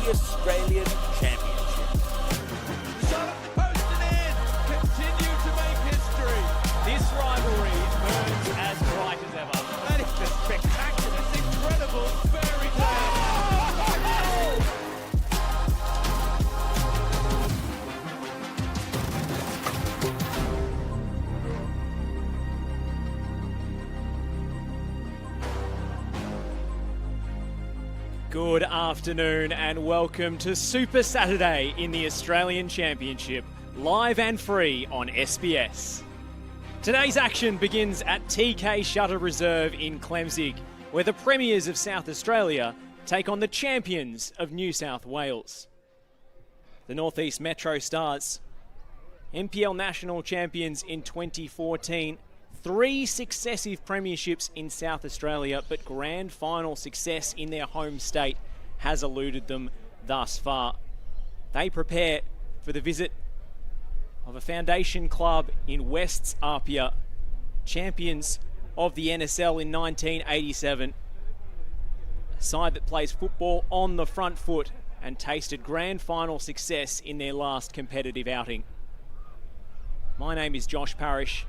the Australian Championship. Continue to make history. This rivalry burns as bright as ever. That is just spectacular. It's incredible. Fairy tale. Good afternoon and welcome to Super Saturday in the Australian Championship, live and free on SBS. Today's action begins at TK Shutter Reserve in Clemzig, where the premiers of South Australia take on the champions of New South Wales. The Northeast Metrostars, NPL National Champions in 2014, 3 successive premierships in South Australia, but grand final success in their home state has eluded them thus far. They prepare for the visit of a foundation club in West's APIA, champions of the NSL in 1987, a side that plays football on the front foot and tasted grand final success in their last competitive outing. My name is Josh Parrish.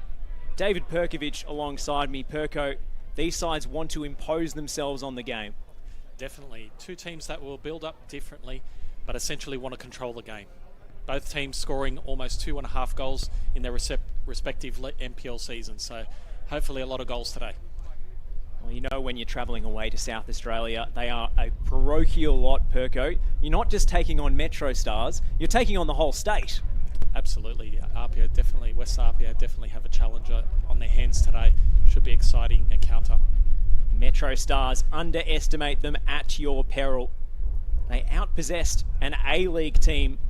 David Perkovich alongside me. Perko, these sides want to impose themselves on the game. Definitely. Two teams that will build up differently, but essentially want to control the game. Both teams scoring almost 2.5 goals in their respective NPL seasons, so hopefully a lot of goals today. Well, you know when you're travelling away to South Australia, they are a parochial lot, Perko. You're not just taking on Metrostars, you're taking on the whole state. Absolutely. APIA definitely, West APIA definitely have a challenger on their hands today. Should be exciting encounter. Metrostars, underestimate them at your peril. They outpossessed an A-League team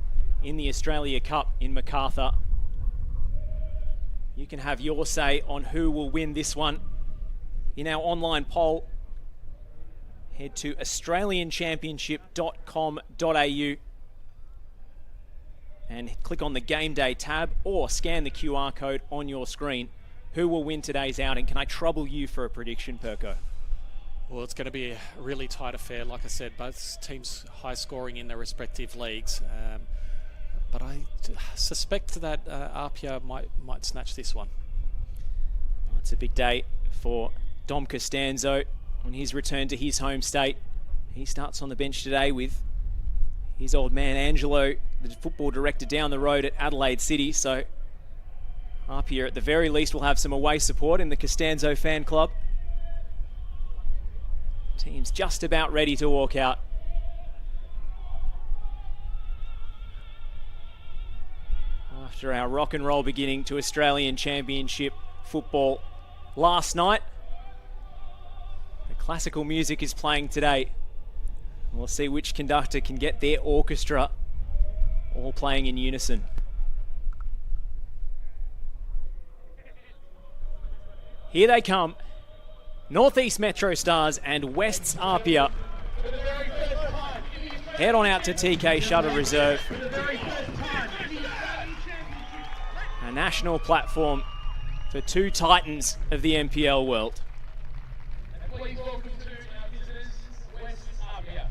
in the Australia Cup in MacArthur. You can have your say on who will win this one in our online poll. Head to australianchampionship.com.au and click on the Game Day tab or scan the QR code on your screen. Who will win today's outing? Can I trouble you for a prediction, Perko? Well, it's going to be a really tight affair. Like I said, both teams high scoring in their respective leagues. But I suspect that APIA might snatch this one. Well, it's a big day for Dom Costanzo on his return to his home state. He starts on the bench today with his old man Angelo, the football director down the road at Adelaide City. So APIA at the very least will have some away support in the Costanzo fan club. Team's just about ready to walk out. After our rock and roll beginning to Australian Championship football last night, the classical music is playing today. We'll see which conductor can get their orchestra all playing in unison. Here they come. Northeast Metrostars and West's APIA. Head on out to TK Shutter Reserve. A national platform for two titans of the NPL world. Please welcome to our visitors, West APIA.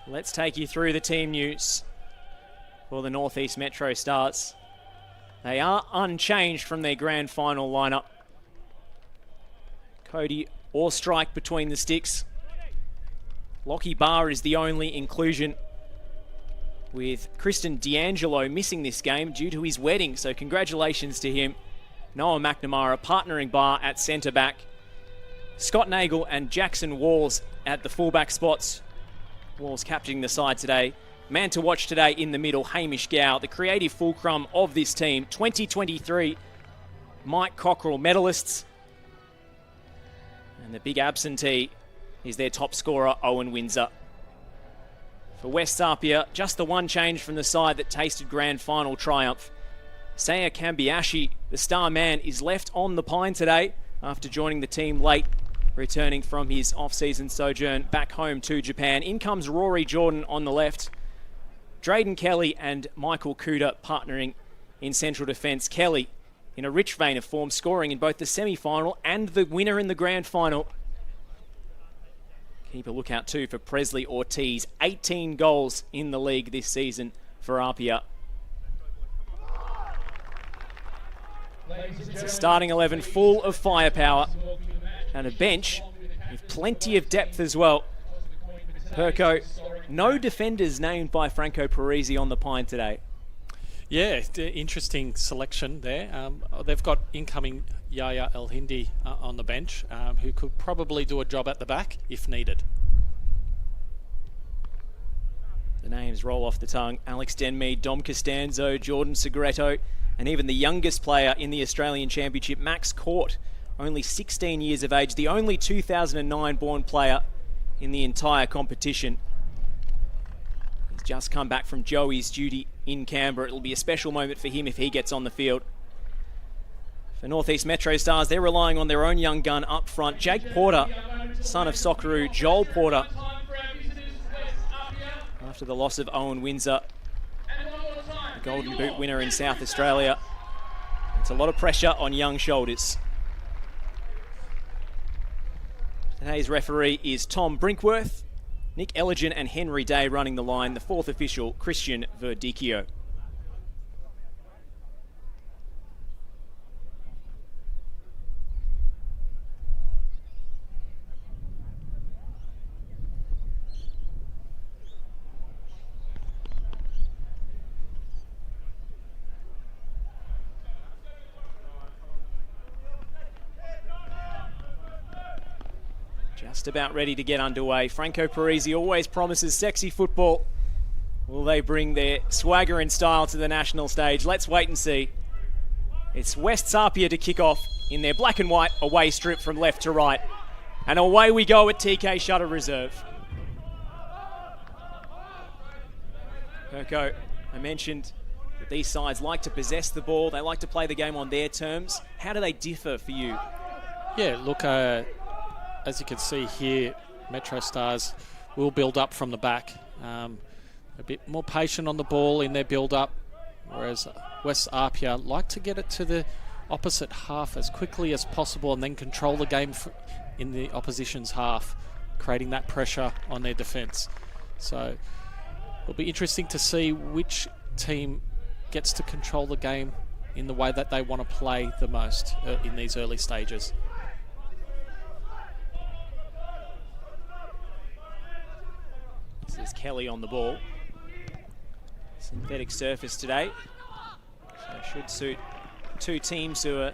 Let's take you through the team news for the Northeast Metrostars. They are unchanged from their grand final lineup. Cody Orstrike between the sticks. Lockie Barr is the only inclusion, with Kristen D'Angelo missing this game due to his wedding, so congratulations to him. Noah McNamara partnering Barr at centre back. Scott Nagel and Jackson Walls at the fullback spots. Walls capturing the side today. Man to watch today in the middle, Hamish Gow, the creative fulcrum of this team. 2023 Mike Cockrell medalists. And the big absentee is their top scorer, Owen Windsor. For West APIA, just the one change from the side that tasted grand final triumph. Saya Kambiashi, the star man, is left on the pine today after joining the team late, returning from his off-season sojourn back home to Japan. In comes Rory Jordan on the left. Drayden Kelly and Michael Kuda partnering in central defence. Kelly in a rich vein of form, scoring in both the semi-final and the winner in the grand final. Keep a lookout too for Presley Ortiz. 18 goals in the league this season for APIA. It's a starting 11 full of firepower and a bench with plenty of depth as well. Perko, no defenders named by Franco Parisi on the pine today. Yeah, interesting selection there. They've got incoming Yaya El Hindi on the bench, who could probably do a job at the back if needed. The names roll off the tongue. Alex Denmead, Dom Costanzo, Jordan Segretto, and even the youngest player in the Australian Championship, Max Court, only 16 years of age, the only 2009 born player in the entire competition. He's just come back from Joey's duty in Canberra. It'll be a special moment for him if he gets on the field. For Northeast Metrostars, they're relying on their own young gun up front. Jake Porter, son of Socceroo Joel Porter, after the loss of Owen Windsor, the Golden Boot winner in South Australia. It's a lot of pressure on young shoulders. Today's referee is Tom Brinkworth. Nick Elligan and Henry Day running the line. The fourth official, Christian Verdicchio. Just about ready to get underway. Franco Parisi always promises sexy football. Will they bring their swagger and style to the national stage? Let's wait and see. It's West's APIA to kick off in their black and white away strip from left to right. And away we go at TK Shutter Reserve. Perko, I mentioned that these sides like to possess the ball. They like to play the game on their terms. How do they differ for you? Yeah, look, as you can see here, Metrostars will build up from the back. A bit more patient on the ball in their build-up, whereas West APIA like to get it to the opposite half as quickly as possible and then control the game in the opposition's half, creating that pressure on their defence. So it'll be interesting to see which team gets to control the game in the way that they want to play the most in these early stages. This is Kelly on the ball. Synthetic surface today, so should suit two teams who are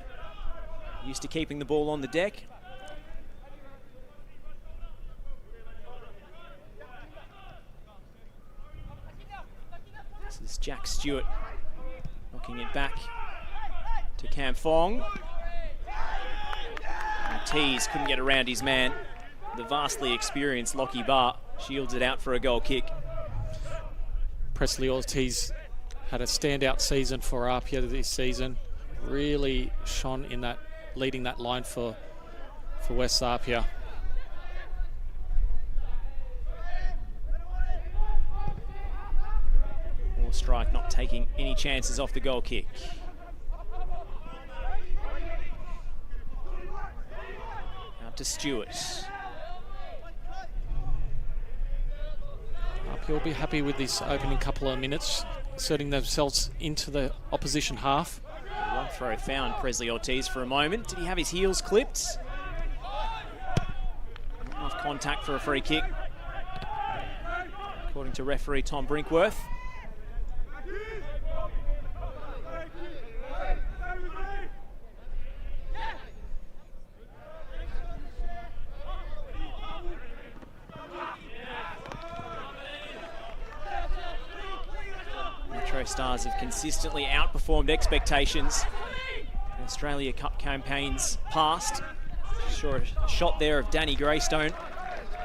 used to keeping the ball on the deck. This is Jack Stewart knocking it back to Cam Fong. Ortiz couldn't get around his man. The vastly experienced Lockie Barr shields it out for a goal kick. Presley Ortiz had a standout season for APIA this season. Really shone in that, leading that line for West APIA. Or strike, not taking any chances off the goal kick. Out to Stewart. He'll be happy with this opening couple of minutes, inserting themselves into the opposition half. One throw found Presley Ortiz for a moment. Did he have his heels clipped? Not enough contact for a free kick, according to referee Tom Brinkworth. Stars have consistently outperformed expectations in Australia Cup campaigns past. Saw a shot there of Danny Greystone,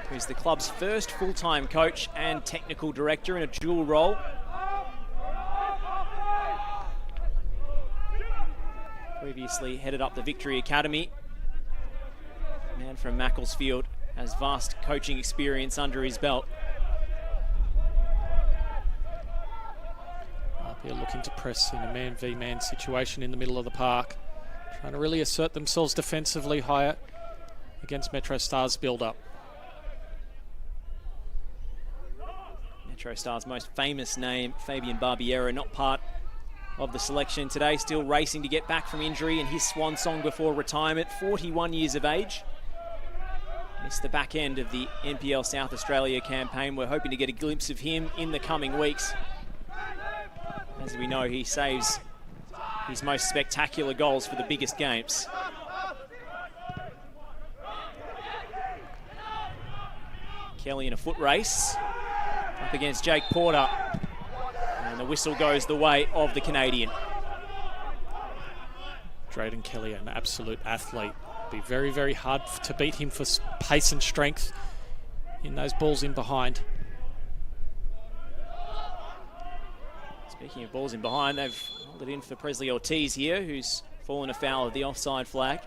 who's the club's first full-time coach and technical director in a dual role. Previously headed up the Victory Academy Man from Macclesfield has vast coaching experience under his belt. APIA looking to press in a man v man situation in the middle of the park, trying to really assert themselves defensively higher against Metrostars' build-up. Metrostars' most famous name, Fabian Barbiero, not part of the selection today, still racing to get back from injury and his swan song before retirement, 41 years of age. Missed the back end of the NPL South Australia campaign. We're hoping to get a glimpse of him in the coming weeks. As we know, he saves his most spectacular goals for the biggest games. Kelly in a foot race up against Jake Porter, and the whistle goes the way of the Canadian. Drayden Kelly, an absolute athlete. Be very, very hard to beat him for pace and strength in those balls in behind. Speaking of balls in behind, they've held it in for Presley Ortiz here, who's fallen afoul of the offside flag.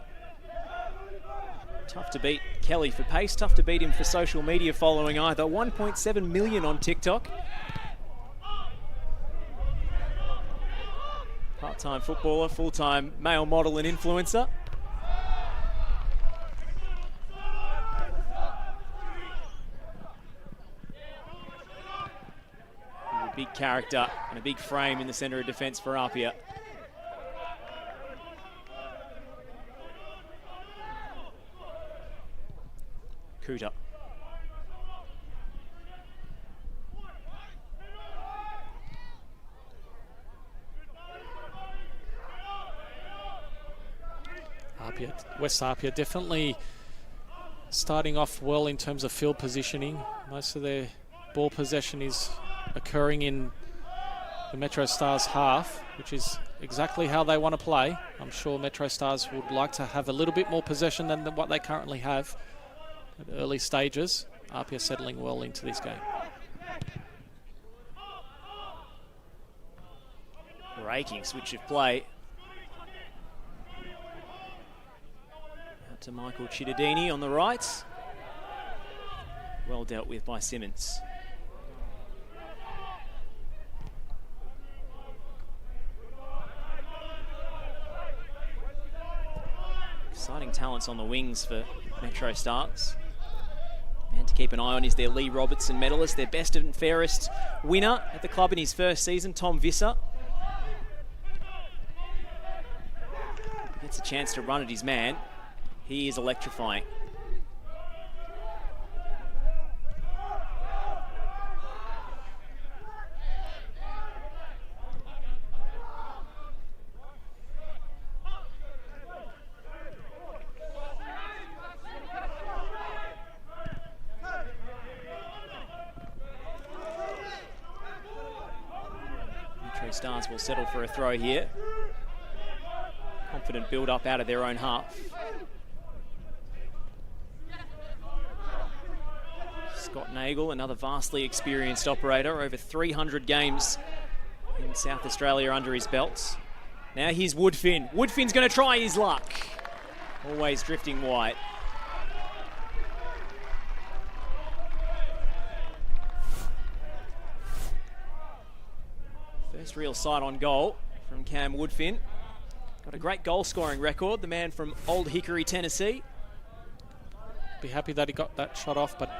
Tough to beat Kelly for pace, tough to beat him for social media following either. 1.7 million on TikTok. Part-time footballer, full-time male model and influencer. A big character and a big frame in the centre of defence for APIA. Kuta. West APIA definitely starting off well in terms of field positioning. Most of their ball possession is occurring in the Metrostars half, which is exactly how they want to play. I'm sure Metrostars would like to have a little bit more possession than what they currently have at early stages. APIA settling well into this game. Breaking switch of play. Out to Michael Cittadini on the right. Well dealt with by Simmons. Exciting talents on the wings for Metrostars. Man to keep an eye on is their Lee Robertson medalist, their best and fairest winner at the club in his first season, Tom Visser. Gets a chance to run at his man. He is electrifying. Stars will settle for a throw here. Confident build up out of their own half. Scott Nagel, another vastly experienced operator, over 300 games in South Australia under his belt. Now here's Woodfin. Woodfin's going to try his luck. Always drifting wide. First real sight on goal from Cam Woodfin. Got a great goal scoring record, the man from Old Hickory, Tennessee. Be happy that he got that shot off, but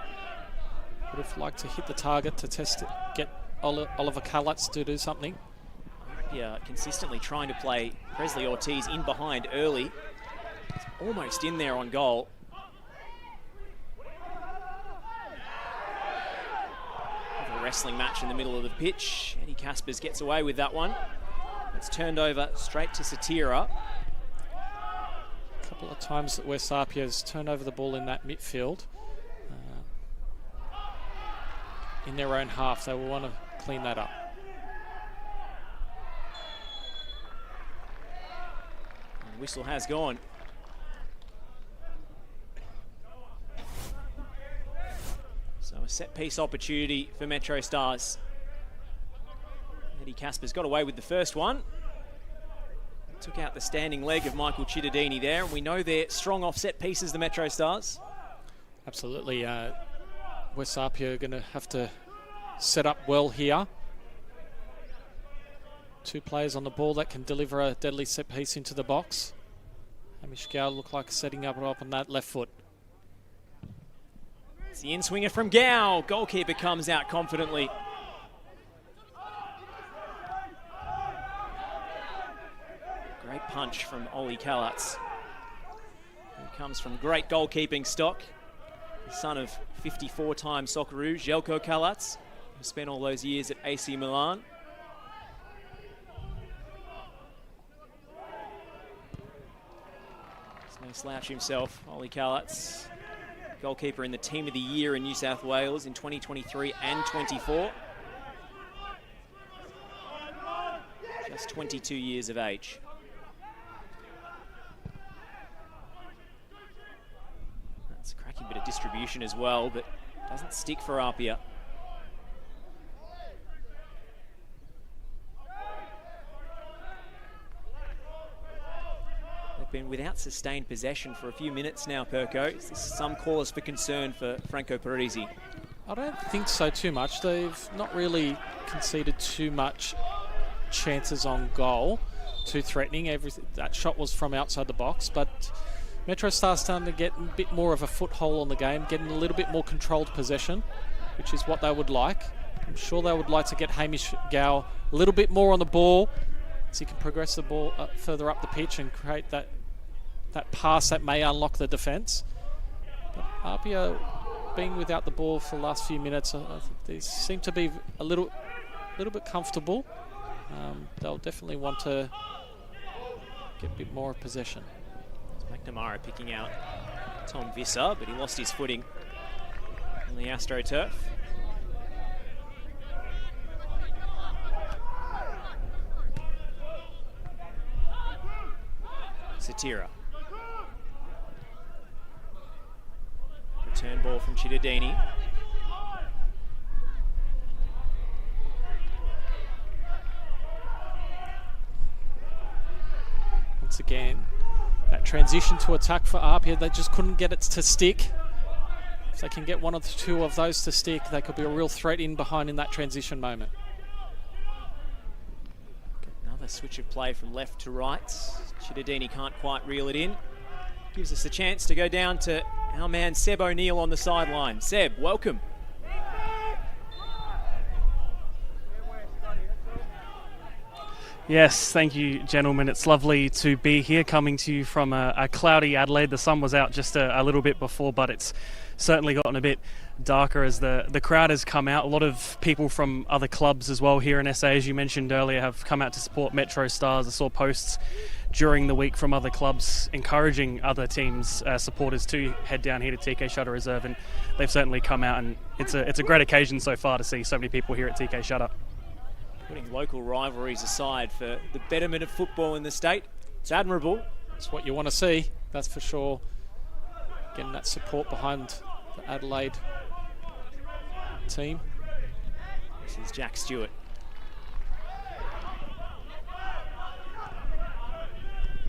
would have liked to hit the target to test it, get Oliver Kallatz to do something. Yeah, consistently trying to play Presley Ortiz in behind early. It's almost in there on goal. Wrestling match in the middle of the pitch. Eddie Caspers gets away with that one. It's turned over straight to Satira. A couple of times that West APIA has turned over the ball in that midfield. In their own half, they will want to clean that up. And the whistle has gone. So a set-piece opportunity for Metrostars. Eddie Casper's got away with the first one. Took out the standing leg of Michael Cittadini there, and we know they're strong offset pieces, the Metrostars. Absolutely. West APIA are going to have to set up well here. Two players on the ball that can deliver a deadly set piece into the box. Hamish Gow look like setting up on that left foot. It's the in-swinger from Gow. Goalkeeper comes out confidently. Great punch from Ollie Kalatz, who comes from great goalkeeping stock. The son of 54-time Socceroo, Željko Kalatz, who spent all those years at AC Milan. He's no slouch himself, Ollie Kalatz. Goalkeeper in the Team of the Year in New South Wales in 2023 and 24. Just 22 years of age. That's a cracking bit of distribution as well, but doesn't stick for APIA. They've been without sustained possession for a few minutes now, Perko. Is this some cause for concern for Franco Parisi? I don't think so too much. They've not really conceded too much chances on goal, too threatening. That shot was from outside the box, but Metrostars starting to get a bit more of a foothold on the game, getting a little bit more controlled possession, which is what they would like. I'm sure they would like to get Hamish Gow a little bit more on the ball so he can progress the ball further up the pitch and create that pass that may unlock the defence. But APIA being without the ball for the last few minutes, they seem to be a little bit comfortable. They'll definitely want to get a bit more of possession. McNamara picking out Tom Visser, but he lost his footing on the AstroTurf. Satira. Return ball from Cittadini. Once again, that transition to attack for APIA, they just couldn't get it to stick. If they can get one or two of those to stick, they could be a real threat in behind in that transition moment. Another switch of play from left to right. Cittadini can't quite reel it in. Gives us a chance to go down to our man Seb O'Neill on the sideline. Seb, welcome. Yes, thank you, gentlemen. It's lovely to be here, coming to you from a cloudy Adelaide. The sun was out just a little bit before, but it's certainly gotten a bit darker as the crowd has come out. A lot of people from other clubs as well here in SA, as you mentioned earlier, have come out to support Metrostars. I saw posts during the week from other clubs encouraging other teams' supporters to head down here to TK Shutter Reserve, and they've certainly come out, and it's a great occasion so far to see so many people here at TK Shutter. Putting local rivalries aside for the betterment of football in the state, it's admirable. It's what you want to see, that's for sure. Getting that support behind the Adelaide team. This is Jack Stewart.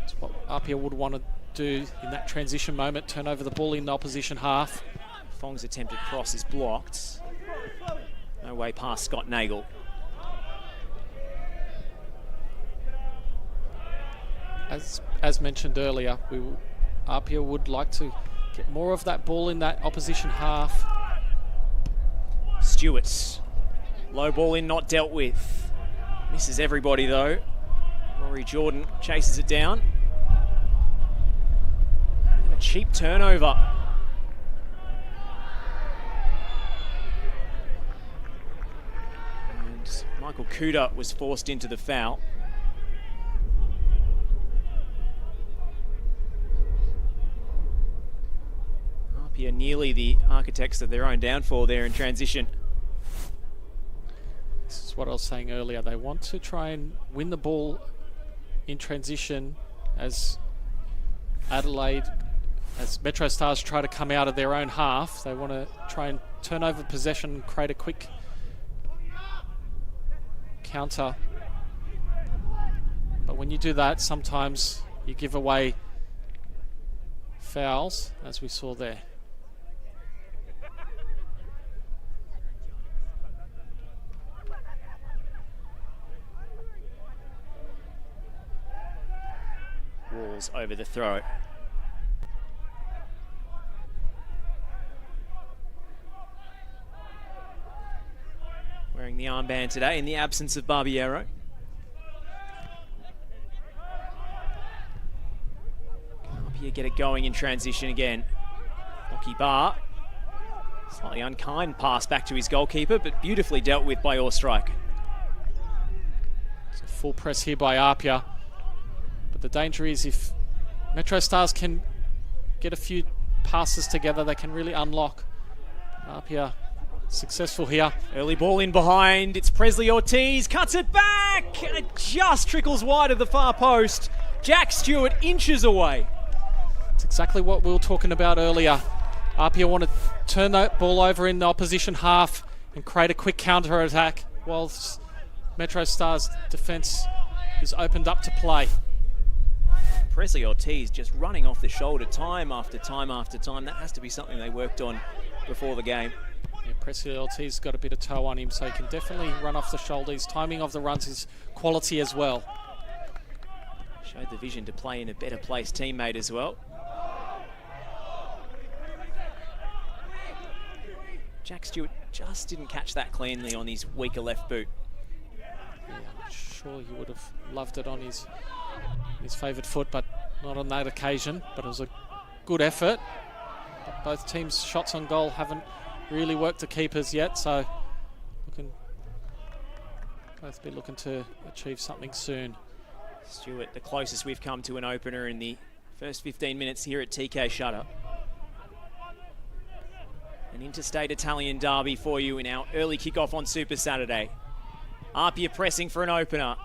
It's what APIA would want to do in that transition moment, turn over the ball in the opposition half. Fong's attempted cross is blocked. No way past Scott Nagel. As mentioned earlier, APIA would like to get more of that ball in that opposition half. Stewart's low ball in, not dealt with. Misses everybody though. Rory Jordan chases it down. And a cheap turnover. And Michael Kuda was forced into the foul. APIA nearly the architects of their own downfall there in transition. This is what I was saying earlier. They want to try and win the ball in transition as Metrostars try to come out of their own half. They want to try and turn over possession and create a quick counter. But But when you do that, sometimes you give away fouls, as we saw there. Walls over the throw. Wearing the armband today in the absence of Barbiero. APIA get it going in transition again. Lockie Barr. Slightly unkind pass back to his goalkeeper, but beautifully dealt with by Ostrike. It's a full press here by APIA. But the danger is if Metrostars can get a few passes together, they can really unlock. APIA successful here. Early ball in behind. It's Presley Ortiz. Cuts it back. And it just trickles wide of the far post. Jack Stewart inches away. It's exactly what we were talking about earlier. APIA want to turn that ball over in the opposition half and create a quick counter attack whilst Metrostars' defence is opened up to play. Presley Ortiz just running off the shoulder time after time after time. That has to be something they worked on before the game. Yeah, Presley Ortiz got a bit of toe on him, so he can definitely run off the shoulder. His timing of the runs is quality as well. Showed the vision to play in a better placed teammate as well. Jack Stewart just didn't catch that cleanly on his weaker left boot. Yeah, I'm sure he would have loved it on his favoured foot, but not on that occasion. But it was a good effort. But both teams' shots on goal haven't really worked the keepers yet, so both be looking to achieve something soon. Stewart, the closest we've come to an opener in the first 15 minutes here at TK Shutter. An interstate Italian derby for you in our early kickoff on Super Saturday. APIA pressing for an opener.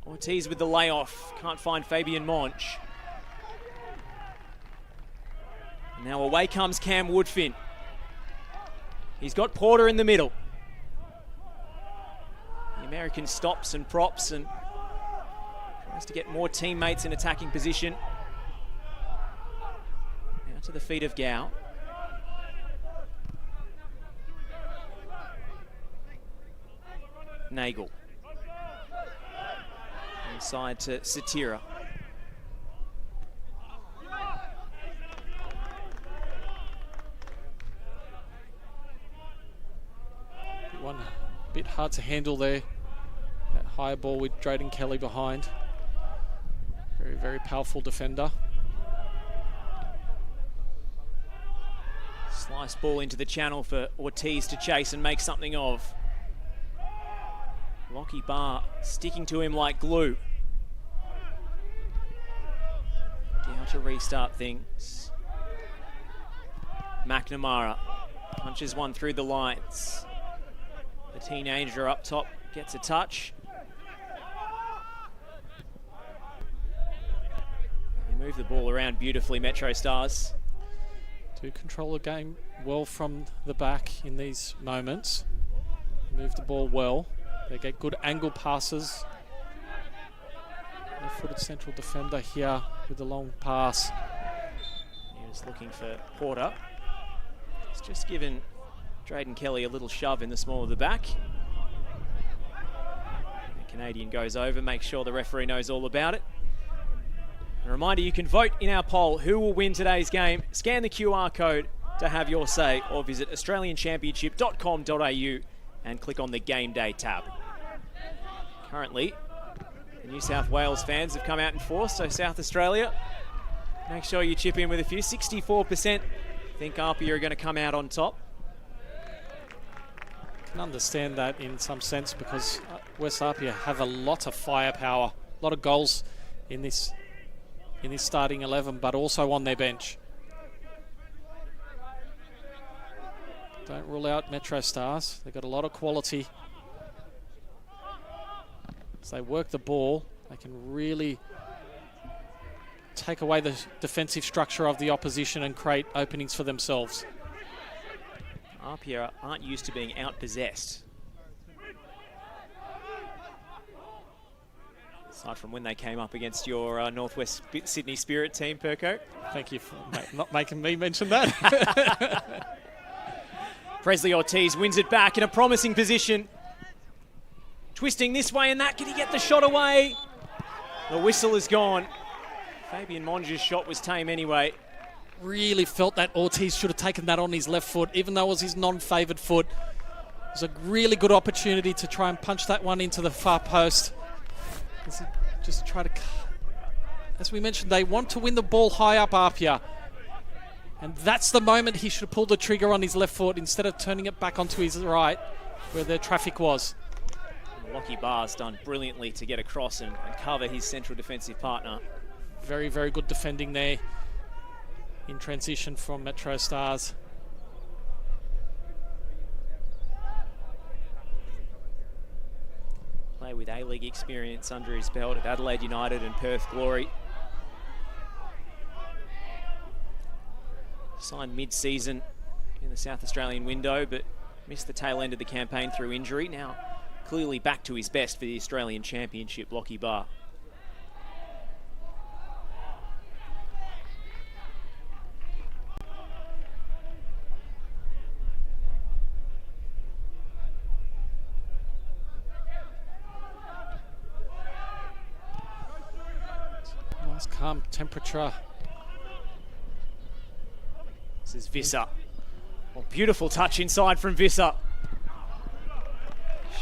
Ortiz with the layoff, can't find Fabian Monch. And now away comes Cam Woodfin. He's got Porter in the middle. The American stops and props and tries to get more teammates in attacking position. Now to the feet of Gao. Nagel. Inside to Satira. One a bit hard to handle there. That higher ball with Drayden Kelly behind. Very, very powerful defender. Slice ball into the channel for Ortiz to chase and make something of. Lockie Barr sticking to him like glue. Down to restart things. McNamara punches one through the lines. The teenager up top gets a touch. They move the ball around beautifully, Metrostars. Do control the game well from the back in these moments. Move the ball well. They get good angle passes. Left-footed central defender here with the long pass. He was looking for Porter. He's just given Drayden Kelly a little shove in the small of the back. The Canadian goes over, makes sure the referee knows all about it. A reminder, you can vote in our poll who will win today's game. Scan the QR code to have your say, or visit australianchampionship.com.au and click on the Game Day tab. Currently, the New South Wales fans have come out in force, so South Australia, make sure you chip in with a few. 64% think APIA are going to come out on top. I can understand that in some sense because West APIA have a lot of firepower, a lot of goals in this starting 11, but also on their bench. Don't rule out Metrostars. They've got a lot of quality. As they work the ball, they can really take away the defensive structure of the opposition and create openings for themselves. APIA aren't used to being outpossessed. Aside from when they came up against your Northwest Sydney Spirit team, Perko. Thank you for not making me mention that. Presley Ortiz wins it back in a promising position. Twisting this way and that. Can he get the shot away? The whistle is gone. Fabian Monge's shot was tame anyway. Really felt that Ortiz should have taken that on his left foot, even though it was his non-favoured foot. It was a really good opportunity to try and punch that one into the far post. Just try to... As we mentioned, they want to win the ball high up, APIA. And that's the moment he should have pulled the trigger on his left foot instead of turning it back onto his right, where the traffic was. Lockie Barr's done brilliantly to get across and cover his central defensive partner. Very, very good defending there in transition from Metrostars. Play with A-League experience under his belt at Adelaide United and Perth Glory. Signed mid-season in the South Australian window, but missed the tail end of the campaign through injury. Now clearly back to his best for the Australian Championship, Lockie Barr. Nice calm temperature. This is Visser. Oh, beautiful touch inside from Visser.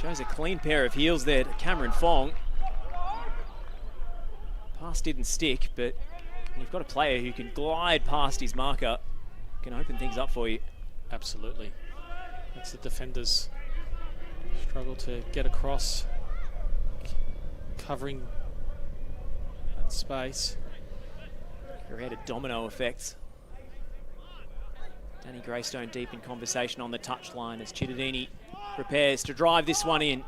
Shows a clean pair of heels there to Cameron Fong. Pass didn't stick, but when you've got a player who can glide past his marker, can open things up for you. Absolutely. That's the defenders struggle to get across, covering that space. Created domino effects. Danny Greystone deep in conversation on the touchline as Cittadini prepares to drive this one in.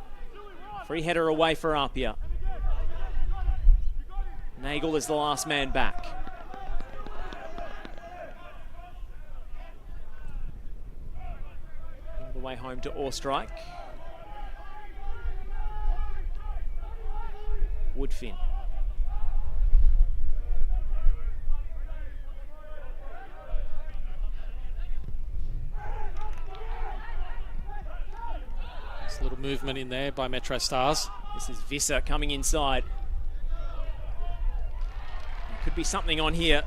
Free header away for APIA. Nagel is the last man back. All the way home to Orstrike. Woodfin. Nice little movement in there by Metrostars. This is Visser coming inside. There could be something on here.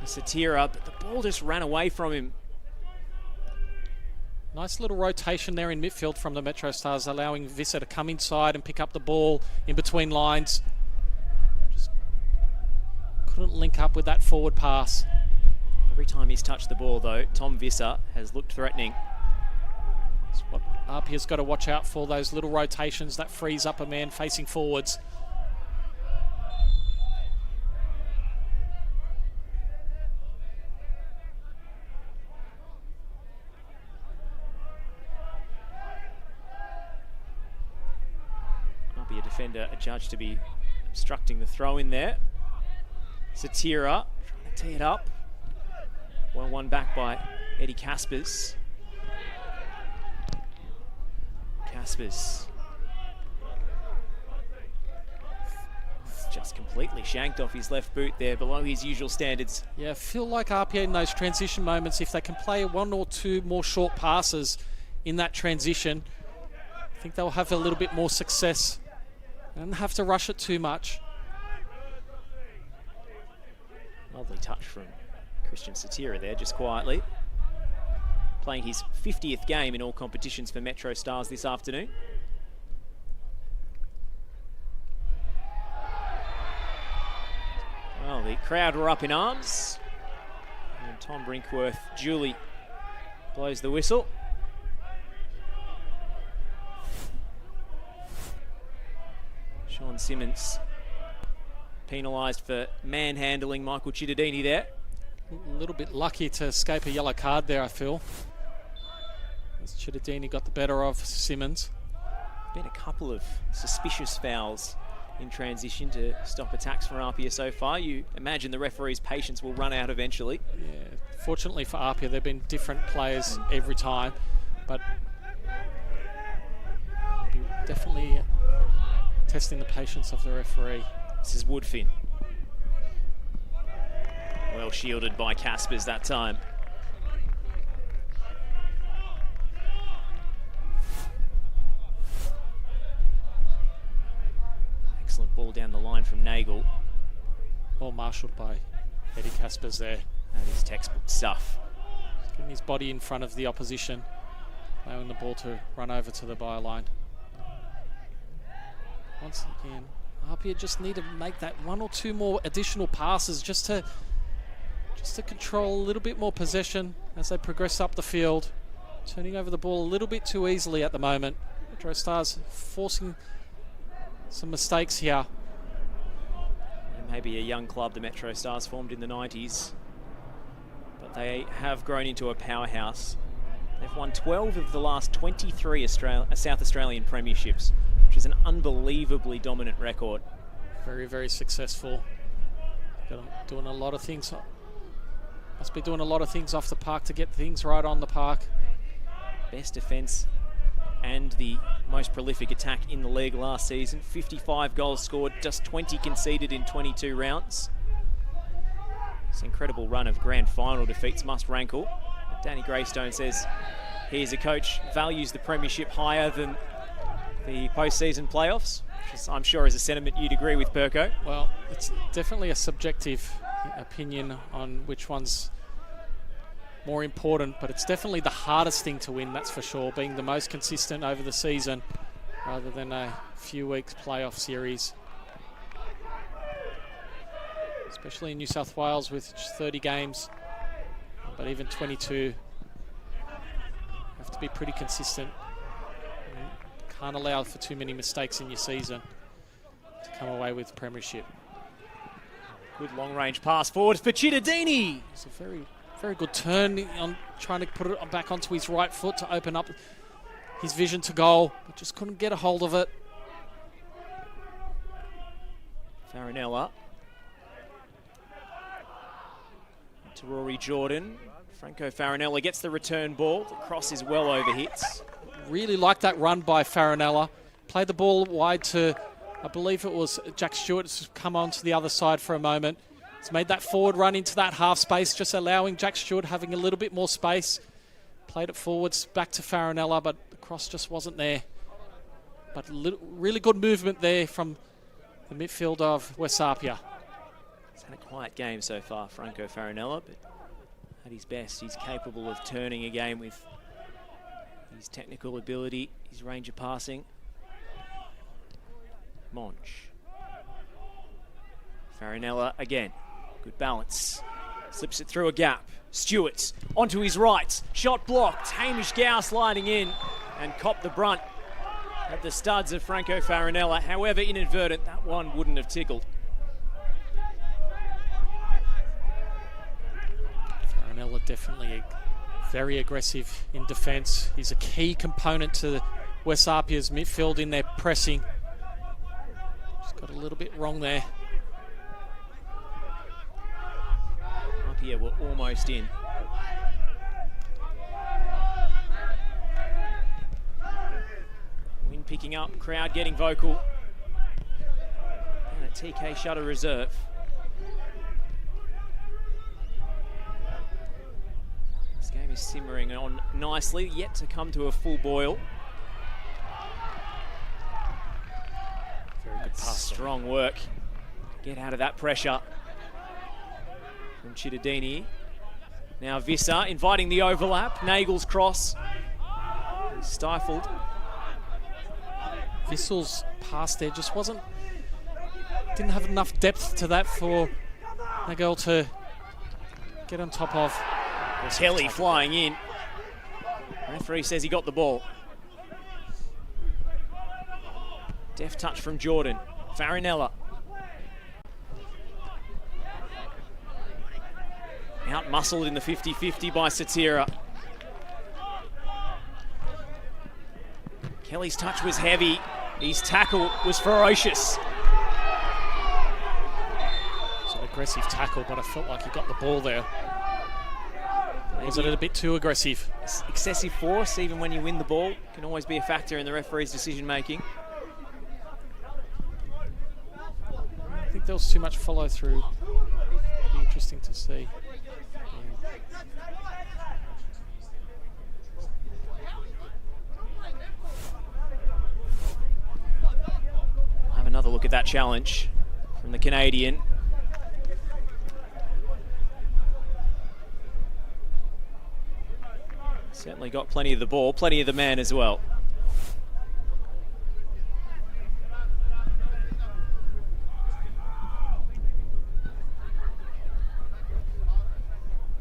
Satira, but the ball just ran away from him. Nice little rotation there in midfield from the Metrostars, allowing Visser to come inside and pick up the ball in between lines. Just couldn't link up with that forward pass. Every time he's touched the ball, though, Tom Visser has looked threatening. That's what APIA's got to watch out for, those little rotations that frees up a man facing forwards. APIA defender adjudged to be obstructing the throw in there. Satira trying to tee it up. Well won back by Eddie Caspers. Caspers. Just completely shanked off his left boot there, below his usual standards. Yeah, I feel like APIA in those transition moments, if they can play one or two more short passes in that transition, I think they'll have a little bit more success and have to rush it too much. Lovely touch from Christian Satira there, just quietly. Playing his 50th game in all competitions for Metrostars this afternoon. Well, the crowd were up in arms. And Tom Brinkworth duly blows the whistle. Sean Simmons penalised for manhandling Michael Cittadini there. A little bit lucky to escape a yellow card there, I feel. As Cittadini got the better of Simmons. Been a couple of suspicious fouls in transition to stop attacks from APIA so far. You imagine the referee's patience will run out eventually. Yeah, fortunately for APIA, there have been different players every time, but definitely testing the patience of the referee. This is Woodfin. Well shielded by Caspers that time. Excellent ball down the line from Nagel. All marshalled by Eddie Caspers there. That is textbook stuff. Getting his body in front of the opposition, allowing the ball to run over to the byline. Once again, APIA just need to make that one or two more additional passes just to control a little bit more possession as they progress up the field. Turning over the ball a little bit too easily at the moment. Metrostars forcing some mistakes here. Maybe a young club, the Metrostars, formed in the 90s. But they have grown into a powerhouse. They've won 12 of the last 23 South Australian premierships, which is an unbelievably dominant record. Very, very successful. Doing a lot of things. Must be doing a lot of things off the park to get things right on the park. Best defence and the most prolific attack in the league last season. 55 goals scored, just 20 conceded in 22 rounds. This incredible run of grand final defeats must rankle. Danny Greystone says he as a coach values the premiership higher than the postseason playoffs, which is, I'm sure is a sentiment you'd agree with, Perko. Well, it's definitely a subjective opinion on which one's more important, but it's definitely the hardest thing to win, that's for sure, being the most consistent over the season rather than a few weeks playoff series. Especially in New South Wales with 30 games, but even 22. Have to be pretty consistent. Can't allow for too many mistakes in your season to come away with premiership. Good long-range pass forward for Cittadini. It's a very, very good turn on trying to put it back onto his right foot to open up his vision to goal, but just couldn't get a hold of it. Farinella to Rory Jordan. Franco Farinella gets the return ball. The cross is well over hits. Really like that run by Farinella. Played the ball wide to, I believe it was Jack Stewart, who's come on to the other side for a moment. He's made that forward run into that half space, just allowing Jack Stewart having a little bit more space. Played it forwards back to Farinella, but the cross just wasn't there. But really good movement there from the midfield of West APIA. He's had a quiet game so far, Franco Farinella, but at his best, he's capable of turning a game with his technical ability, his range of passing. Monch. Farinella again. Good balance. Slips it through a gap. Stewart onto his right. Shot blocked. Hamish Gow sliding in and copped the brunt at the studs of Franco Farinella. However inadvertent, that one wouldn't have tickled. Farinella definitely very aggressive in defence. He's a key component to West Apia's midfield in their pressing. Just got a little bit wrong there. APIA were almost in. Wind picking up, crowd getting vocal. And a TK Shutter reserve. This game is simmering on nicely, yet to come to a full boil. Very good pass. Strong work. Get out of that pressure from Cittadini. Now Visser inviting the overlap. Nagel's cross. He's stifled. Vissel's pass there just didn't have enough depth to that for Nagel to get on top of. Kelly flying in. Referee says he got the ball. Deft touch from Jordan. Farinella. Out-muscled in the 50-50 by Satira. Kelly's touch was heavy. His tackle was ferocious. It's an aggressive tackle, but I felt like he got the ball there. Was it a bit too aggressive? Excessive force, even when you win the ball, can always be a factor in the referee's decision-making. think there was too much follow through. Be interesting to see. We'll have another look at that challenge from the Canadian. Certainly got plenty of the ball, plenty of the man as well.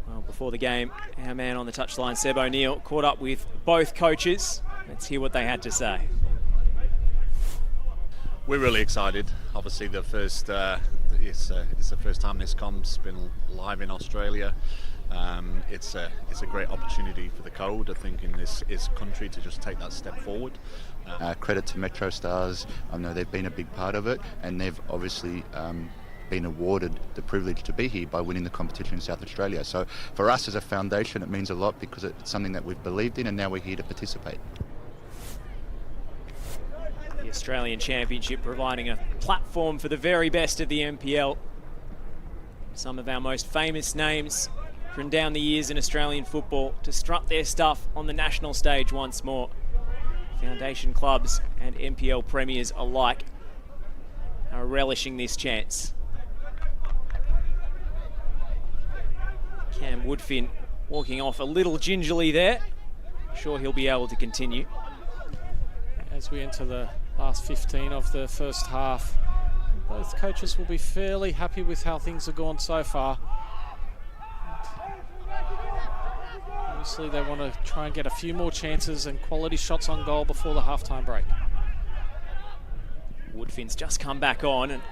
Well, before the game, our man on the touchline, Seb O'Neill, caught up with both coaches. Let's hear what they had to say. We're really excited. Obviously, the first it's the first time this comp's been live in Australia. It's a great opportunity for the code, I think, in this country to just take that step forward. Credit to Metrostars. I know they've been a big part of it, and they've obviously been awarded the privilege to be here by winning the competition in South Australia. So for us as a foundation, it means a lot because it's something that we've believed in, and now we're here to participate. The Australian Championship providing a platform for the very best of the NPL. Some of our most famous names from down the years in Australian football to strut their stuff on the national stage once more. Foundation clubs and NPL premiers alike are relishing this chance. Cam Woodfin walking off a little gingerly there. Sure he'll be able to continue. As we enter the last 15 of the first half, both coaches will be fairly happy with how things have gone so far. Obviously, they want to try and get a few more chances and quality shots on goal before the halftime break. Woodfin's just come back on and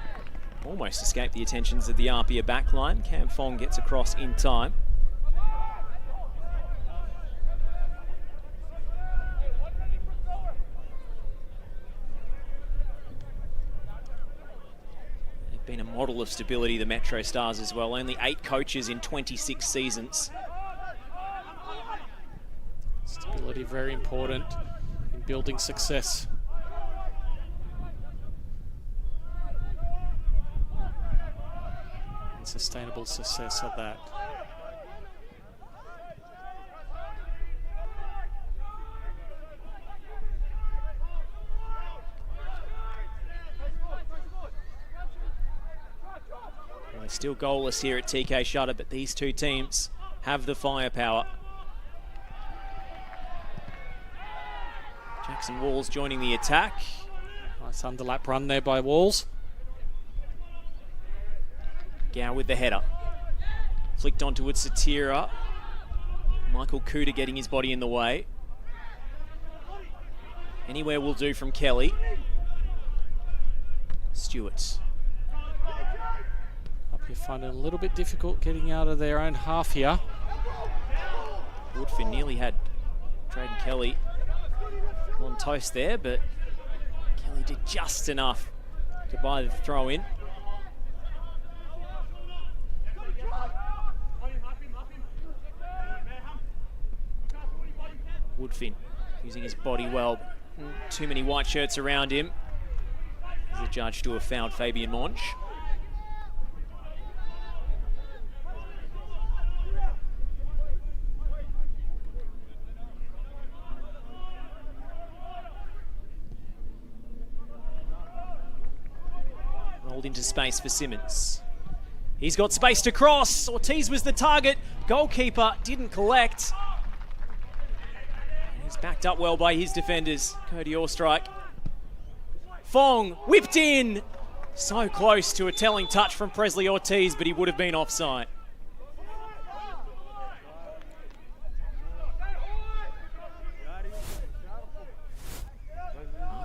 almost escaped the attentions of the APIA backline. Cam Fong gets across in time. They've been a model of stability, the Metrostars as well. Only 8 coaches in 26 seasons. Stability very important in building success. And sustainable success at that. Well, still goalless here at TK Shutter, but these two teams have the firepower. Jackson Walls joining the attack. Nice underlap run there by Walls. Gow with the header. Flicked onto it, Satira. Michael Cooter getting his body in the way. Anywhere will do from Kelly. Stewart. Up here finding it a little bit difficult getting out of their own half here. Woodfin nearly had Drayden Kelly on toast there, but Kelly did just enough to buy the throw in. Woodfin using his body well. Too many white shirts around him. He's adjudged to have fouled Fabian Monch. Rolled into space for Simmons. He's got space to cross. Ortiz was the target. Goalkeeper didn't collect. He's backed up well by his defenders. Cody Orstrike. Fong whipped in. So close to a telling touch from Presley Ortiz, but he would have been offside.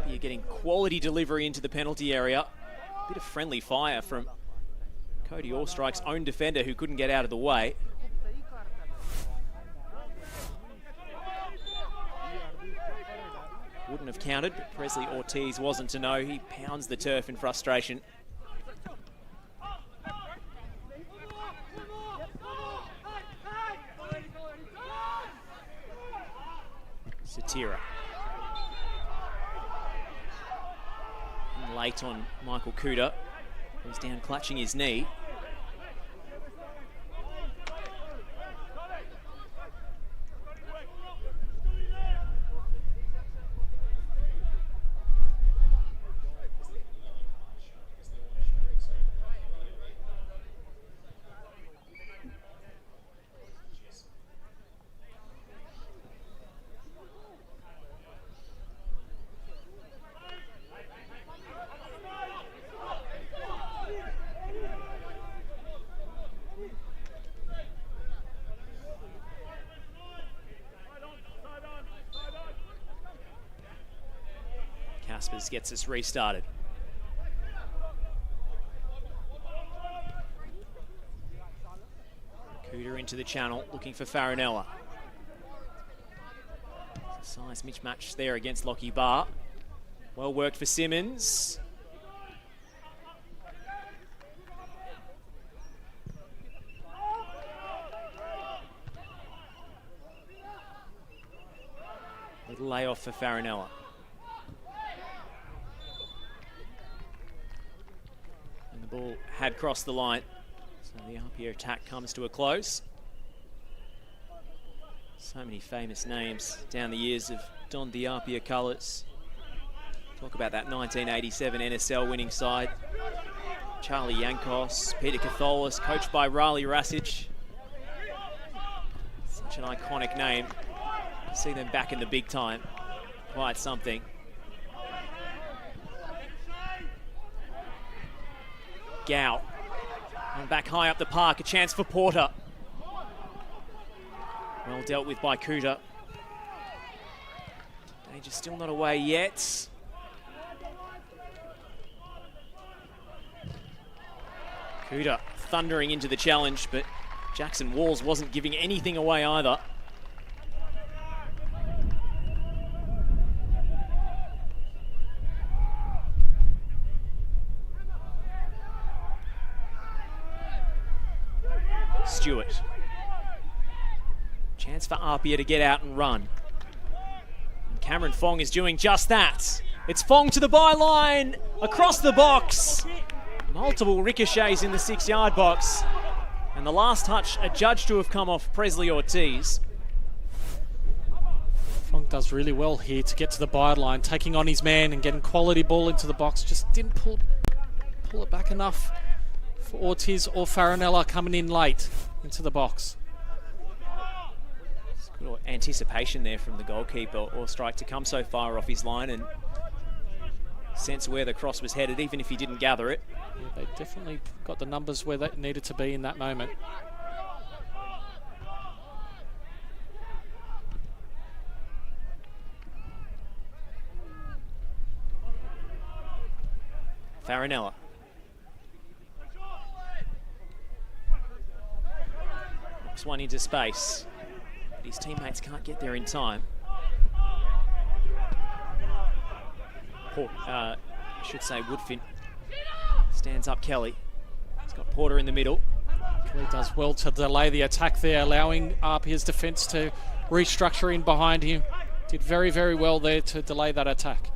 You're getting quality delivery into the penalty area. Bit of friendly fire from Cody Orstrike's own defender who couldn't get out of the way. Wouldn't have counted, but Presley Ortiz wasn't to know. He pounds the turf in frustration. Satira. And late on Michael Cooter. He's down clutching his knee. Caspers gets us restarted. Cooter into the channel, looking for Farinella. Size mismatch there against Lockie Barr. Well worked for Simmons. Little layoff for Farinella. And the ball had crossed the line, so the APIA attack comes to a close. So many famous names down the years have donned the APIA colours. Talk about that 1987 NSL winning side. Charlie Yankos, Peter Catholis, coached by Raleigh Rasic. Such an iconic name. See them back in the big time. Quite something. Gow. And back high up the park, a chance for Porter. Well dealt with by Cooter. Danger still not away yet. Cooter thundering into the challenge, but Jackson Walls wasn't giving anything away either. Stewart. Chance for APIA to get out and run. And Cameron Fong is doing just that. It's Fong to the byline, across the box. Multiple ricochets in the 6-yard box. And the last touch adjudged to have come off Presley Ortiz. Fong does really well here to get to the byline, taking on his man and getting quality ball into the box. Just didn't pull it back enough for Ortiz or Farinella coming in late into the box. Good anticipation there from the goalkeeper or strike to come so far off his line and sense where the cross was headed, even if he didn't gather it. Yeah, they definitely got the numbers where they needed to be in that moment. Farinella. Knocks one into space, but his teammates can't get there in time. I should say Woodfin stands up Kelly. He's got Porter in the middle. Kelly does well to delay the attack there, allowing APIA's defence to restructure in behind him. Did very, very well there to delay that attack.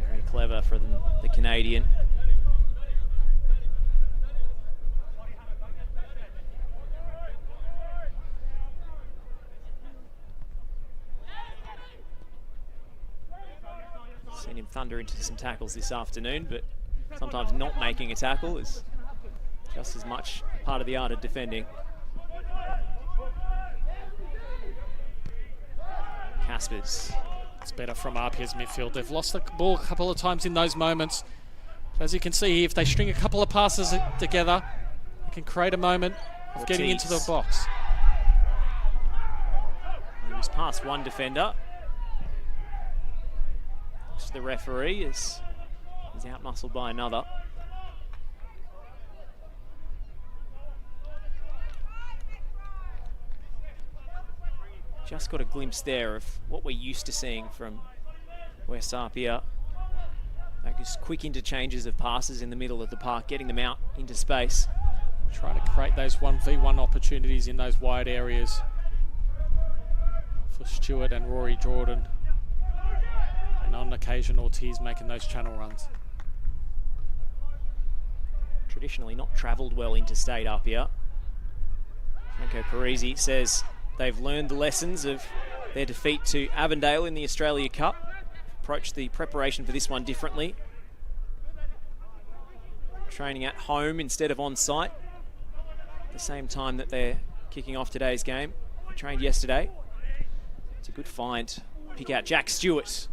Very clever for the Canadian. Seen him thunder into some tackles this afternoon, but sometimes not making a tackle is just as much part of the art of defending. Caspers. It's better from APIA's midfield. They've lost the ball a couple of times in those moments. As you can see here, if they string a couple of passes together, they can create a moment of getting into the box. He was past one defender. The referee is out-muscled by another. Just got a glimpse there of what we're used to seeing from West APIA. Those quick interchanges of passes in the middle of the park, getting them out into space. Trying to create those 1v1 opportunities in those wide areas for Stewart and Rory Jordan. And on occasion, Ortiz making those channel runs. traditionally not travelled well interstate APIA. Franco Parisi says they've learned the lessons of their defeat to Avondale in the Australia Cup. Approached the preparation for this one differently. Training at home instead of on site. At the same time that they're kicking off today's game. They trained yesterday. It's a good find. Pick out Jack Stewart.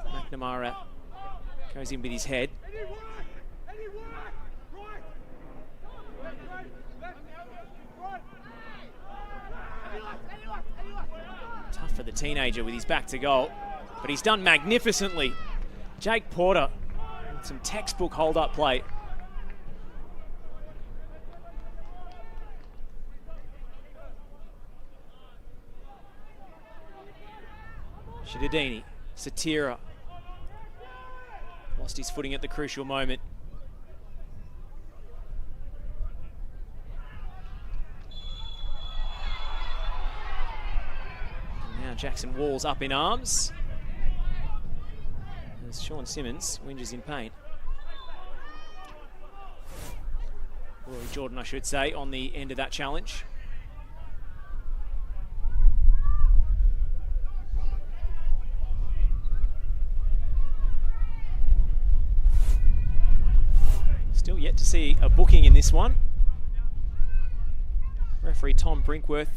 McNamara goes in with his head. Tough for the teenager with his back to goal, but he's done magnificently. Jake Porter, with some textbook hold-up play. Shidadini, Satira. Lost his footing at the crucial moment. And now Jackson Walls up in arms. As Sean Simmons whinges in pain. Rory Jordan, I should say, on the end of that challenge. Still yet to see a booking in this one. Referee Tom Brinkworth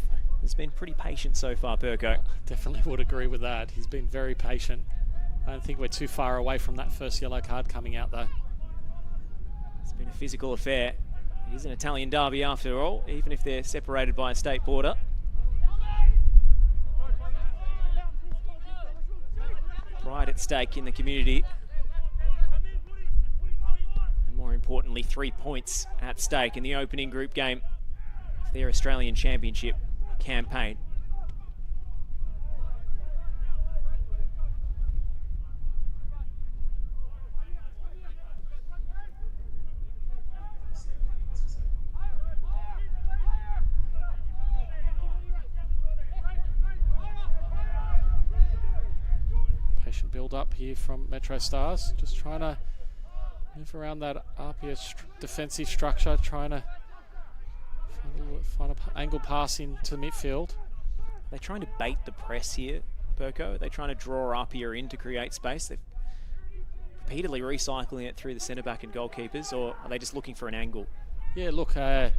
has been pretty patient so far, Perko. Definitely would agree with that. He's been very patient. I don't think we're too far away from that first yellow card coming out, though. It's been a physical affair. It is an Italian derby after all, even if they're separated by a state border. Pride at stake in the community. More importantly, 3 points at stake in the opening group game of their Australian Championship campaign. Patient build up here from Metrostars, just trying to move around that APIA defensive structure, trying to find an angle pass into midfield. They're trying to bait the press here, Perko. They're trying to draw APIA in to create space. They're repeatedly recycling it through the centre-back and goalkeepers, or are they just looking for an angle? Yeah, look, they're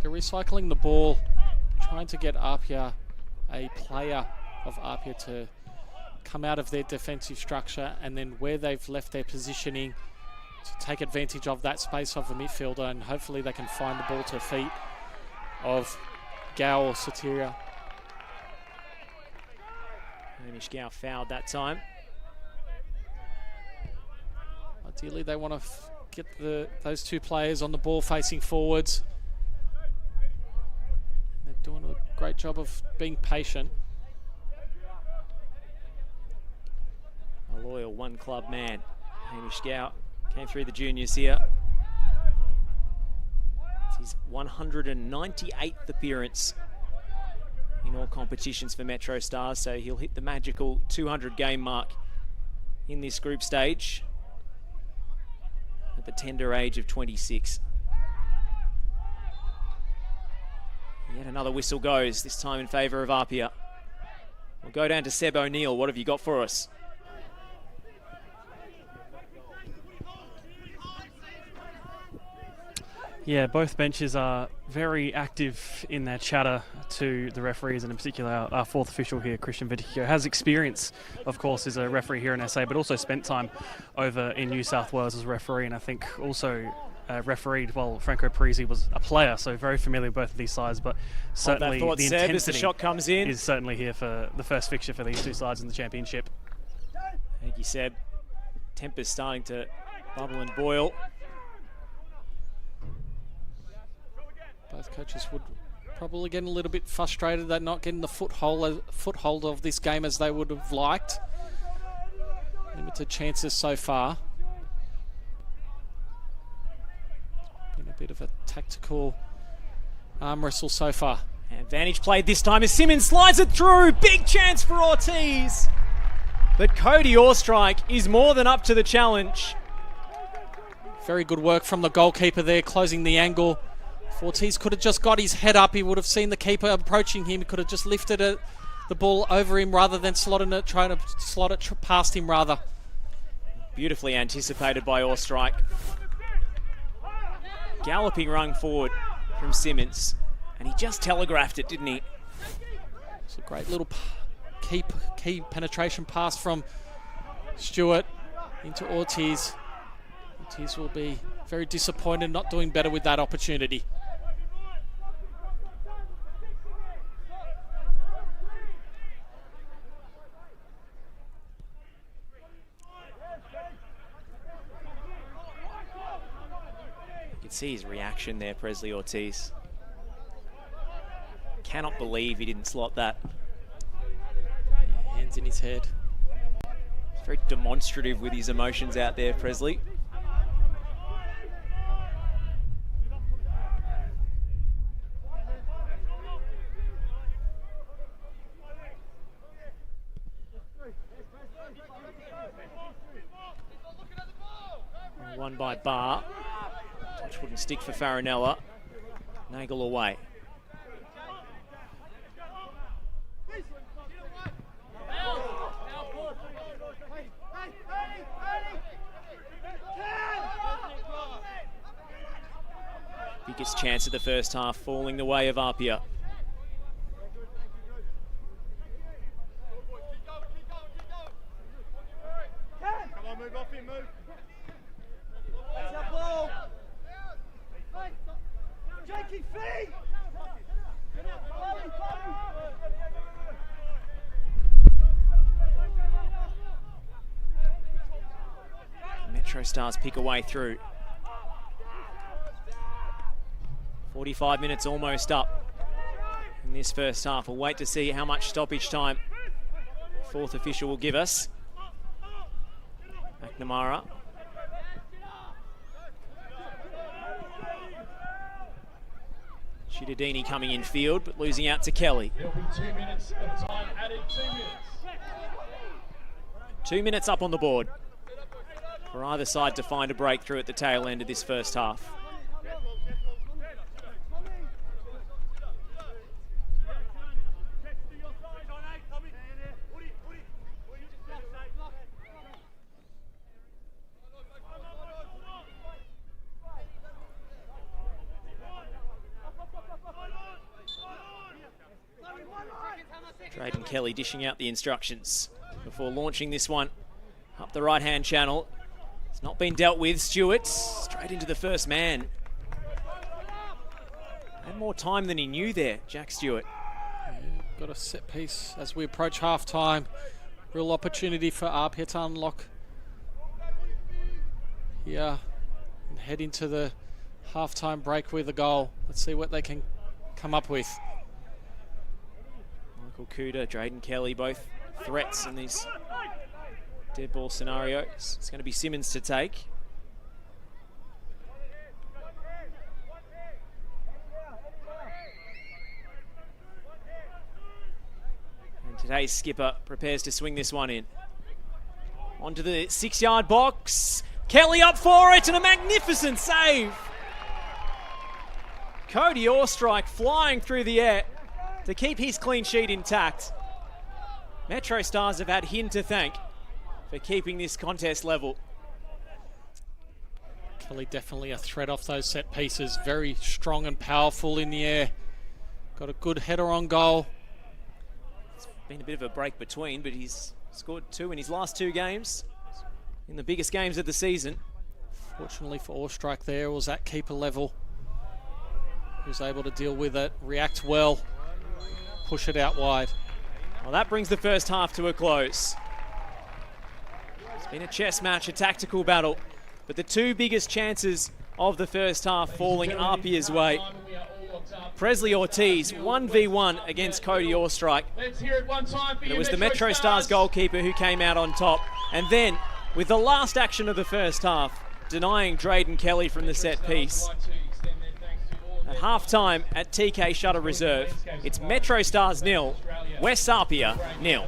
recycling the ball, trying to get APIA, a player of APIA, to come out of their defensive structure, and then where they've left their positioning to take advantage of that space of the midfielder, and hopefully they can find the ball to feet of Gow or Soteria. Hamish Gow fouled that time. Ideally they want to get those two players on the ball facing forwards. They're doing a great job of being patient. A loyal one-club man. Hamish Gow came through the juniors here. It's his 198th appearance in all competitions for Metrostars, so he'll hit the magical 200 game mark in this group stage at the tender age of 26. Yet another whistle goes, this time in favour of APIA. We'll go down to Seb O'Neill. What have you got for us? Yeah, both benches are very active in their chatter to the referees, and in particular our fourth official here, Christian Viticchio, has experience, of course, as a referee here in SA, but also spent time over in New South Wales as a referee, and I think also refereed while Franco Parisi was a player, so very familiar with both of these sides, but certainly the intensity as the shot comes in is certainly here for the first fixture for these two sides in the championship. Thank you, Seb. Temper's starting to bubble and boil. Both coaches would probably get a little bit frustrated they're not getting the foothold of this game as they would have liked. Limited chances so far. Been a bit of a tactical arm wrestle so far. Advantage played this time as Simmons slides it through. Big chance for Ortiz. But Cody Ostrike is more than up to the challenge. Very good work from the goalkeeper there, closing the angle. If Ortiz could have just got his head up, he would have seen the keeper approaching him. He could have just lifted the ball over him rather than trying to slot it past him rather. Beautifully anticipated by Ostrike. Galloping run forward from Simmons. And he just telegraphed it, didn't he? It's a great little key penetration pass from Stewart into Ortiz. Ortiz will be very disappointed not doing better with that opportunity. You can see his reaction there, Presley Ortiz. Cannot believe he didn't slot that. Hands in his head. He's very demonstrative with his emotions out there, Presley. Won by Barr. Touch wouldn't stick for Farinella. Nagel away. Biggest chance of the first half falling the way of APIA. Come on, move off him, move. Jakey feet! Metrostars pick a way through. 45 minutes almost up in this first half. We'll wait to see how much stoppage time fourth official will give us. McNamara. Cittadini coming in field, but losing out to Kelly. There'll be 2 minutes of time added, 2 minutes. 2 minutes up on the board for either side to find a breakthrough at the tail end of this first half. Drayden Kelly dishing out the instructions before launching this one up the right-hand channel. It's not been dealt with. Stewart straight into the first man. Had more time than he knew there, Jack Stewart. Yeah, got a set piece as we approach half-time. Real opportunity for APIA to unlock here and head into the half-time break with a goal. Let's see what they can come up with. Michael Kuda, Drayden Kelly, both threats in these dead ball scenarios. It's going to be Simmons to take. And today's skipper prepares to swing this one in. Onto the 6-yard box. Kelly up for it, and a magnificent save. Cody Ostrike flying through the air to keep his clean sheet intact. Metrostars have had him to thank for keeping this contest level. Kelly definitely a threat off those set pieces. Very strong and powerful in the air. Got a good header on goal. It's been a bit of a break between, but he's scored 2 in his last 2 games. In the biggest games of the season. Fortunately for Ostrike there, was at keeper level. He was able to deal with it, react well, push it out wide. Well, that brings the first half to a close. It's been a chess match, a tactical battle, but the 2 biggest chances of the first half falling APIA's way. Presley Ortiz, 1v1 against Cody Ostrike. Let's hear it one time for you, It was the Metrostars goalkeeper who came out on top. And then, with the last action of the first half, denying Drayden Kelly from the set piece. At half-time at TK Shutter Reserve, it's Metrostars 0, West APIA 0.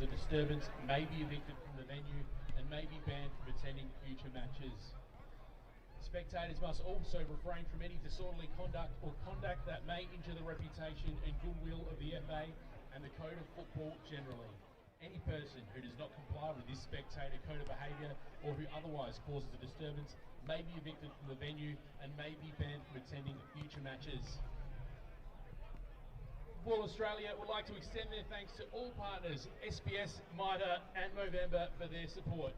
causes a disturbance may be evicted from the venue and may be banned from attending future matches. Spectators must also refrain from any disorderly conduct or conduct that may injure the reputation and goodwill of the FA and the code of football generally. Any person who does not comply with this spectator code of behaviour or who otherwise causes a disturbance may be evicted from the venue and may be banned from attending future matches. Football Australia would like to extend their thanks to all partners, SBS, MITRE and Movember, for their support.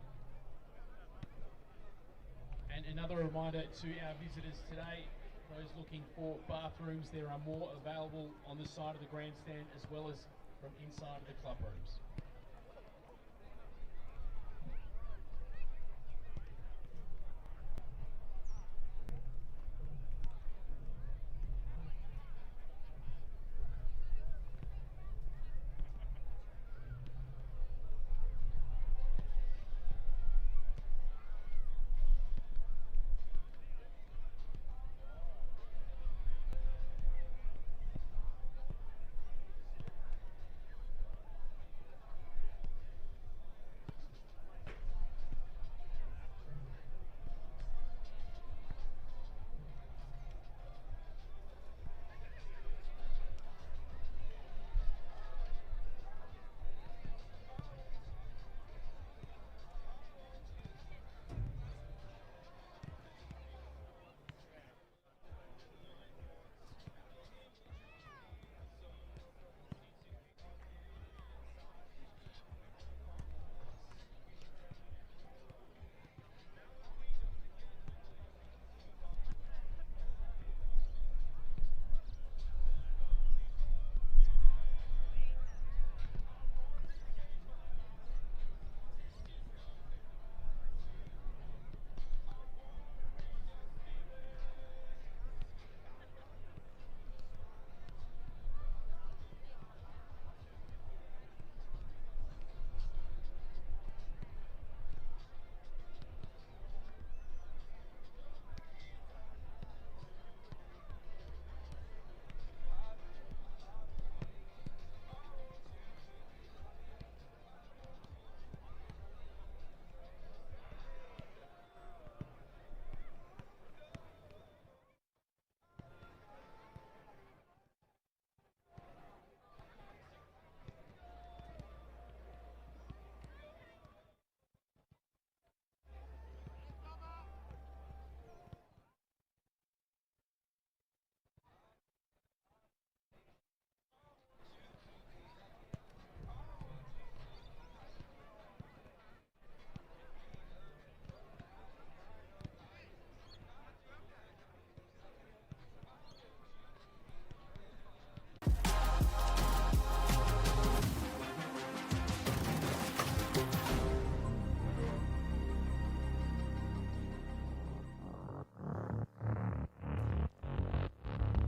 And another reminder to our visitors today, those looking for bathrooms, there are more available on the side of the grandstand as well as from inside of the club rooms.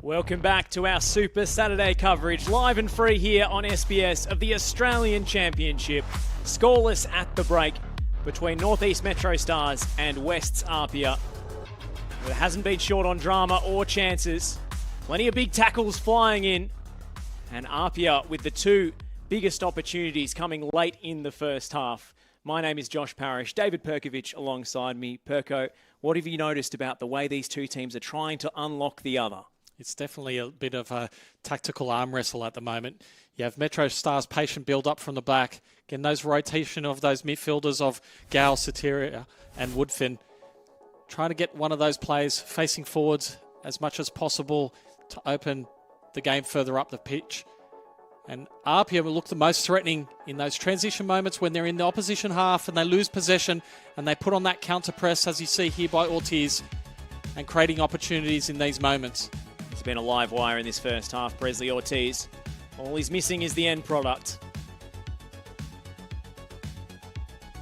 Welcome back to our Super Saturday coverage, live and free here on SBS of the Australian Championship. Scoreless at the break between Northeast Metrostars and West's APIA. It hasn't been short on drama or chances. Plenty of big tackles flying in. And APIA with the two biggest opportunities coming late in the first half. My name is Josh Parrish, David Perkovich alongside me. Perko, what have you noticed about the way these two teams are trying to unlock the other? It's definitely a bit of a tactical arm wrestle at the moment. You have Metrostars' patient build-up from the back. Again, those rotation of those midfielders of Gal, Soteria and Woodfin. Trying to get one of those players facing forwards as much as possible to open the game further up the pitch. And APIA will look the most threatening in those transition moments when they're in the opposition half and they lose possession and they put on that counter press, as you see here by Ortiz, and creating opportunities in these moments. It's been a live wire in this first half, Presley Ortiz. All he's missing is the end product.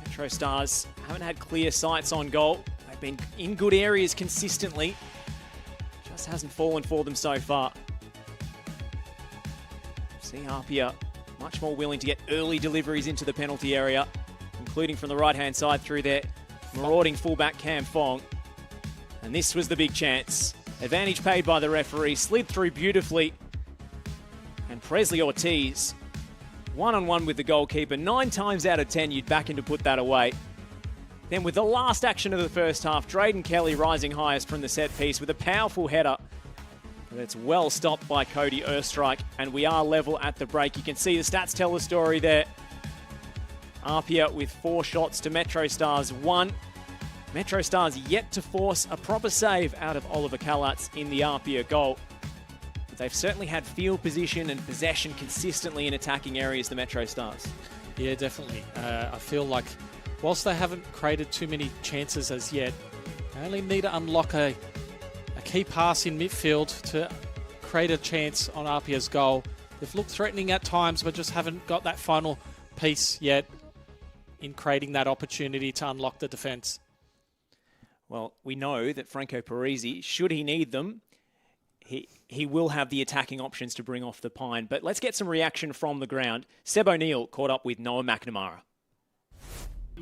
Metrostars haven't had clear sights on goal. They've been in good areas consistently. Just hasn't fallen for them so far. See APIA much more willing to get early deliveries into the penalty area, including from the right-hand side through their marauding fullback Cam Fong. And this was the big chance. Advantage paid by the referee, slid through beautifully. And Presley Ortiz One-on-one with the goalkeeper. 9 times out of 10, you'd back him to put that away. Then with the last action of the first half, Drayden Kelly rising highest from the set piece with a powerful header. That's well stopped by Cody Erstrike, and we are level at the break. You can see the stats tell the story there. APIA with 4 shots to Metrostars 1. Metrostars yet to force a proper save out of Oliver Kalatz in the APIA goal. But they've certainly had field position and possession consistently in attacking areas, the Metrostars. Yeah, definitely. I feel like whilst they haven't created too many chances as yet, they only need to unlock a key pass in midfield to create a chance on APIA's goal. They've looked threatening at times, but just haven't got that final piece yet in creating that opportunity to unlock the defence. Well, we know that Franco Parisi, should he need them, he will have the attacking options to bring off the pine. But let's get some reaction from the ground. Seb O'Neill caught up with Noah McNamara.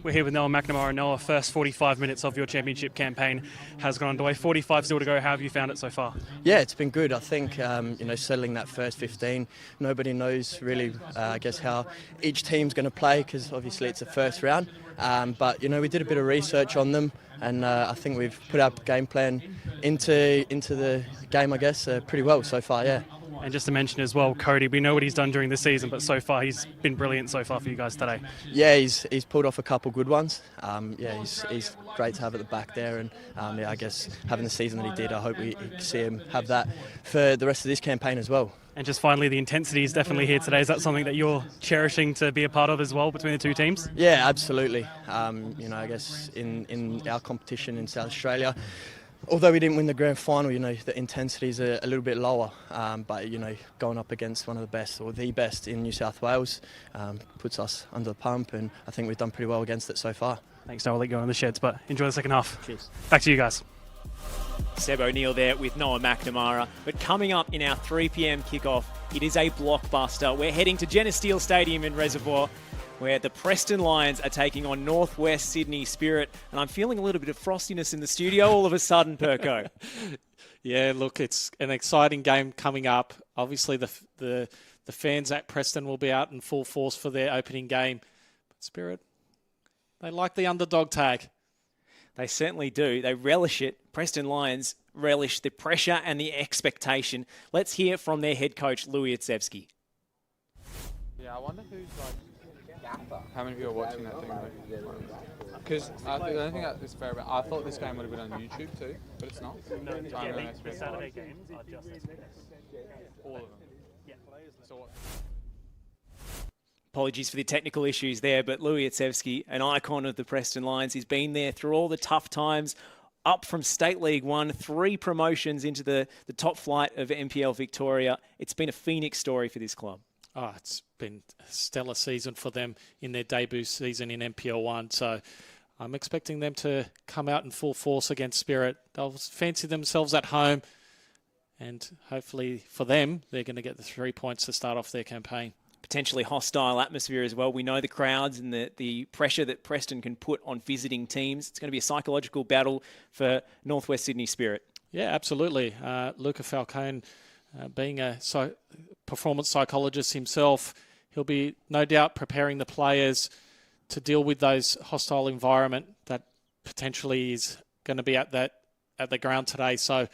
We're here with Noah McNamara. Noah, first 45 minutes of your championship campaign has gone underway. 45 still to go. How have you found it so far? Yeah, it's been good. I think, settling that first 15, nobody knows really, I guess, how each team's going to play because obviously it's a first round. But we did a bit of research on them and I think we've put our game plan into the game, I guess, pretty well so far, yeah. And just to mention as well, Cody, we know what he's done during the season, but so far he's been brilliant so far for you guys today. Yeah, he's pulled off a couple good ones. He's great to have at the back there, and I guess having the season that he did, I hope we see him have that for the rest of this campaign as well. And just finally, the intensity is definitely here today. Is that something that you're cherishing to be a part of as well between the two teams? Yeah, absolutely. I guess in our competition in South Australia, although we didn't win the grand final, the intensity is a little bit lower. But going up against one of the best or the best in New South Wales puts us under the pump, and I think we've done pretty well against it so far. Thanks, Noah. I'll let you go on the sheds, but enjoy the second half. Cheers. Back to you guys. Seb O'Neill there with Noah McNamara. But coming up in our 3 p.m. kickoff, it is a blockbuster. We're heading to Geneseo Stadium in Reservoir, where the Preston Lions are taking on Northwest Sydney Spirit. And I'm feeling a little bit of frostiness in the studio all of a sudden, Yeah, look, it's an exciting game coming up. Obviously, the fans at Preston will be out in full force for their opening game. But Spirit, they like the underdog tag. They certainly do. They relish it. Preston Lions relish the pressure and the expectation. Let's hear from their head coach, Louis Itzevsky. Yeah, I wonder who's how many people are watching that thing? Because the only thing that is fair about, I thought this game would have been on YouTube too, but it's not. No, the Saturday games are just SBS. All of them. Yeah. So what? Apologies for the technical issues there, but Louis Itzevsky, an icon of the Preston Lions, he's been there through all the tough times, up from State League 1, 3 promotions into the top flight of NPL Victoria. It's been a phoenix story for this club. Oh, it's been a stellar season for them in their debut season in NPL 1. So I'm expecting them to come out in full force against Spirit. They'll fancy themselves at home. And hopefully for them, they're going to get the 3 points to start off their campaign. Potentially hostile atmosphere as well. We know the crowds and the pressure that Preston can put on visiting teams. It's going to be a psychological battle for Northwest Sydney Spirit. Yeah, absolutely. Luca Falcone, being a performance psychologist himself, he'll be no doubt preparing the players to deal with those hostile environment that potentially is going to be at the ground today. So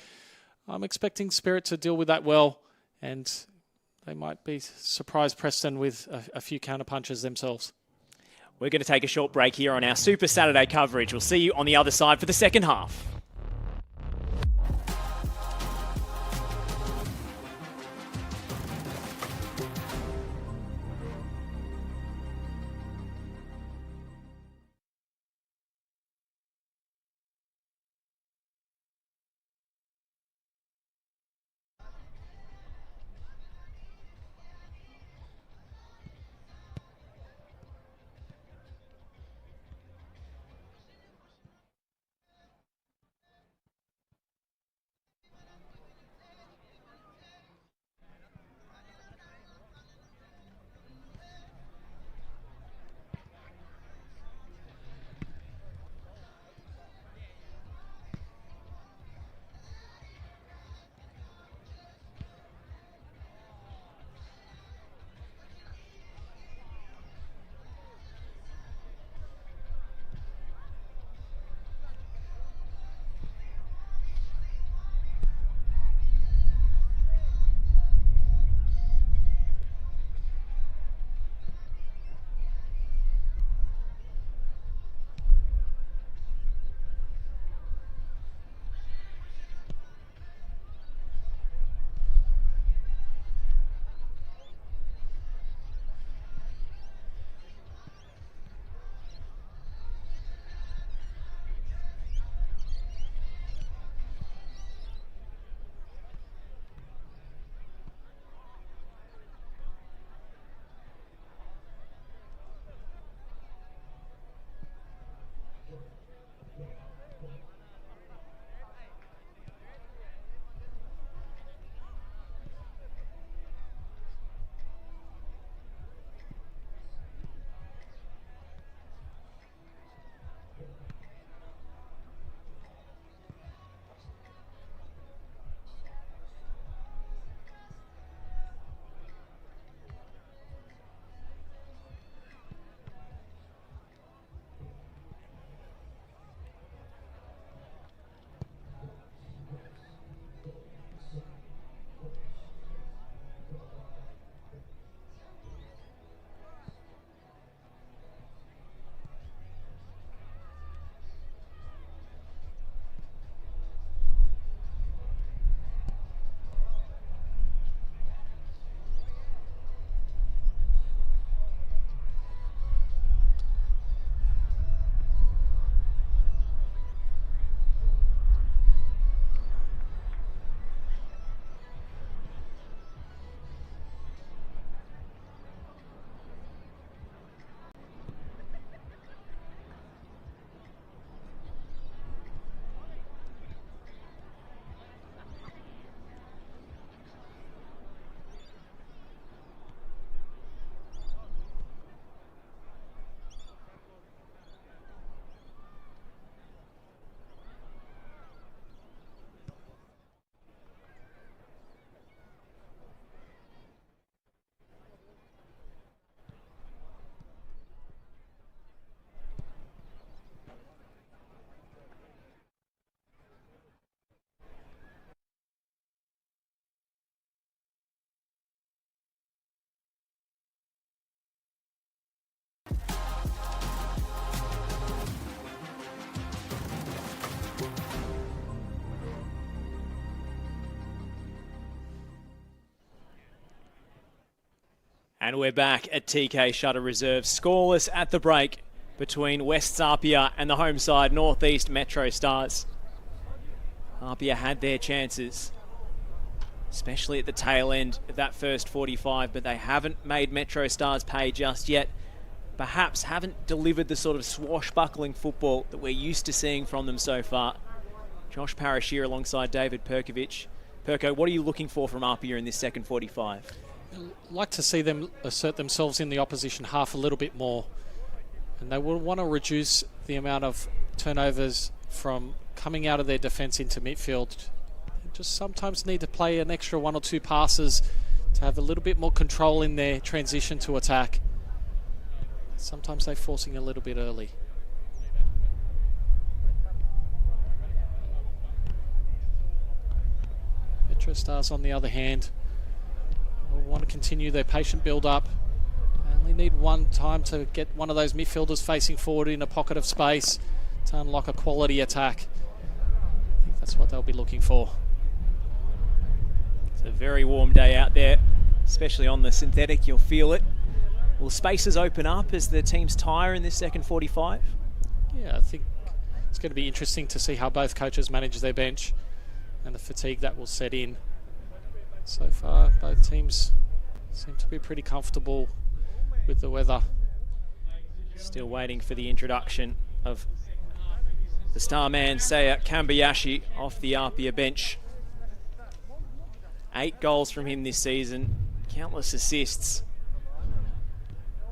I'm expecting Spirit to deal with that well, and they might be surprised Preston with a few counter-punches themselves. We're going to take a short break here on our Super Saturday coverage. We'll see you on the other side for the second half. And we're back at TK Shutter Reserve. Scoreless at the break between West's APIA and the home side, Northeast Metrostars. APIA had their chances, especially at the tail end of that first 45, but they haven't made Metrostars pay just yet. Perhaps haven't delivered the sort of swashbuckling football that we're used to seeing from them so far. Josh Parrish here alongside David Perkovic. Perko, what are you looking for from APIA in this second 45? I'd like to see them assert themselves in the opposition half a little bit more. And they will want to reduce the amount of turnovers from coming out of their defence into midfield. They just sometimes need to play an extra 1 or 2 passes to have a little bit more control in their transition to attack. Sometimes they're forcing a little bit early. Metrostars, on the other hand, will want to continue their patient build-up. They only need one time to get one of those midfielders facing forward in a pocket of space to unlock a quality attack. I think that's what they'll be looking for. It's a very warm day out there, especially on the synthetic. You'll feel it. Will spaces open up as the teams tire in this second 45? Yeah, I think it's going to be interesting to see how both coaches manage their bench and the fatigue that will set in. So far, both teams seem to be pretty comfortable with the weather. Still waiting for the introduction of the star man, Seiya Kambayashi, off the APIA bench. 8 goals from him this season, countless assists.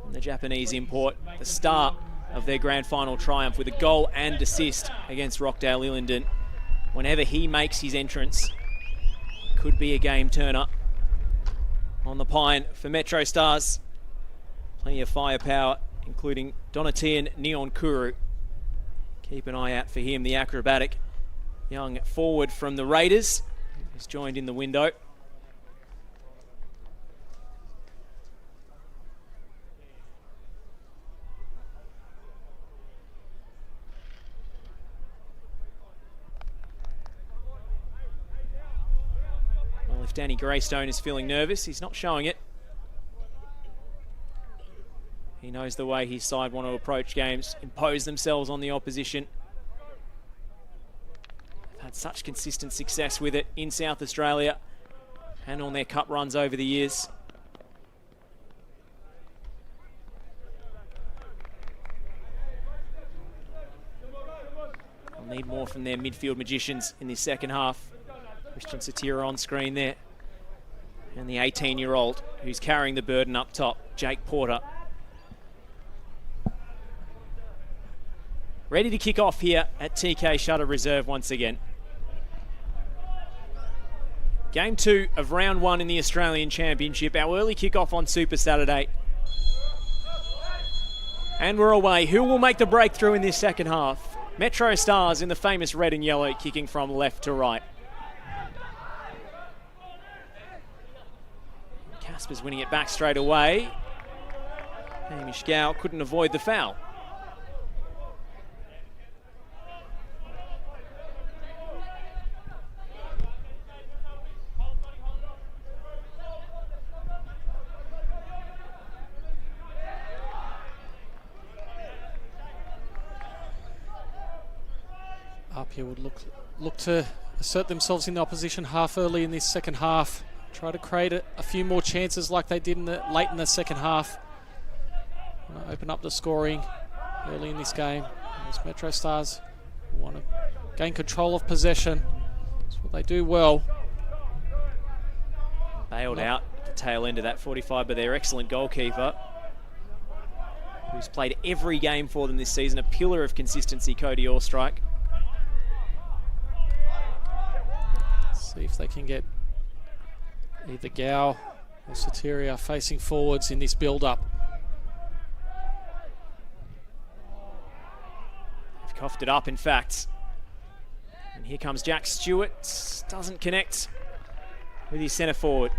And the Japanese import, the star of their grand final triumph with a goal and assist against Rockdale Illingdon. Whenever he makes his entrance, could be a game turner. On the pine for Metrostars, plenty of firepower, including Donatian Neonkuru. Keep an eye out for him, the acrobatic young forward from the Raiders, who's joined in the window. Well, if Danny Greystone is feeling nervous, he's not showing it. He knows the way his side want to approach games, impose themselves on the opposition. They've had such consistent success with it in South Australia and on their cup runs over the years. They'll need more from their midfield magicians in this second half. Christian Satira on screen there. And the 18-year-old who's carrying the burden up top, Jake Porter. Ready to kick off here at TK Shutter Reserve once again. Game 2 of round 1 in the Australian Championship. Our early kick-off on Super Saturday. And we're away. Who will make the breakthrough in this second half? Metrostars in the famous red and yellow, kicking from left to right. Casper's winning it back straight away. Hamish Gow couldn't avoid the foul. APIA would look to assert themselves in the opposition half early in this second half. Try to create a few more chances like they did late in the second half. Open up the scoring early in this game. As Metrostars want to gain control of possession. That's what they do well. Bailed out at the tail end of that 45 by their excellent goalkeeper, who's played every game for them this season. A pillar of consistency, Cody Orstrike. See if they can get either Gow or Soteria facing forwards in this build-up. They've coughed it up, in fact. And here comes Jack Stewart. Doesn't connect with his centre forward.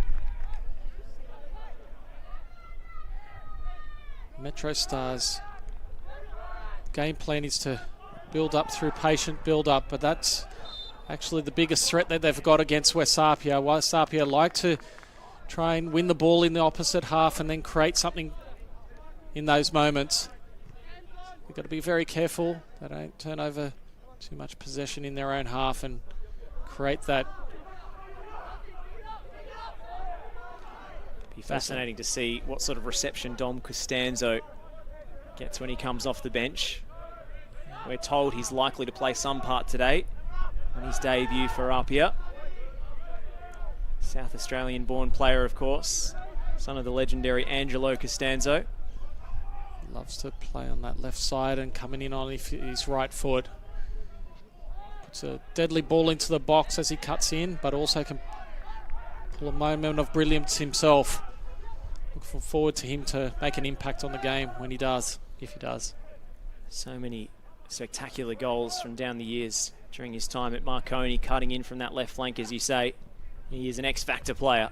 Metrostars' game plan is to build up through patient build-up, but that's actually the biggest threat that they've got against West APIA. West APIA like to try and win the ball in the opposite half and then create something in those moments. We've got to be very careful. They don't turn over too much possession in their own half and create that. Be fascinating to see what sort of reception Dom Costanzo gets when he comes off the bench. We're told he's likely to play some part today on his debut for APIA. South Australian-born player, of course, son of the legendary Angelo Costanzo. Loves to play on that left side and coming in on his right foot. Puts a deadly ball into the box as he cuts in, but also can pull a moment of brilliance himself. Looking forward to him to make an impact on the game when he does, if he does. So many spectacular goals from down the years during his time at Marconi, cutting in from that left flank, as you say. He is an X-factor player.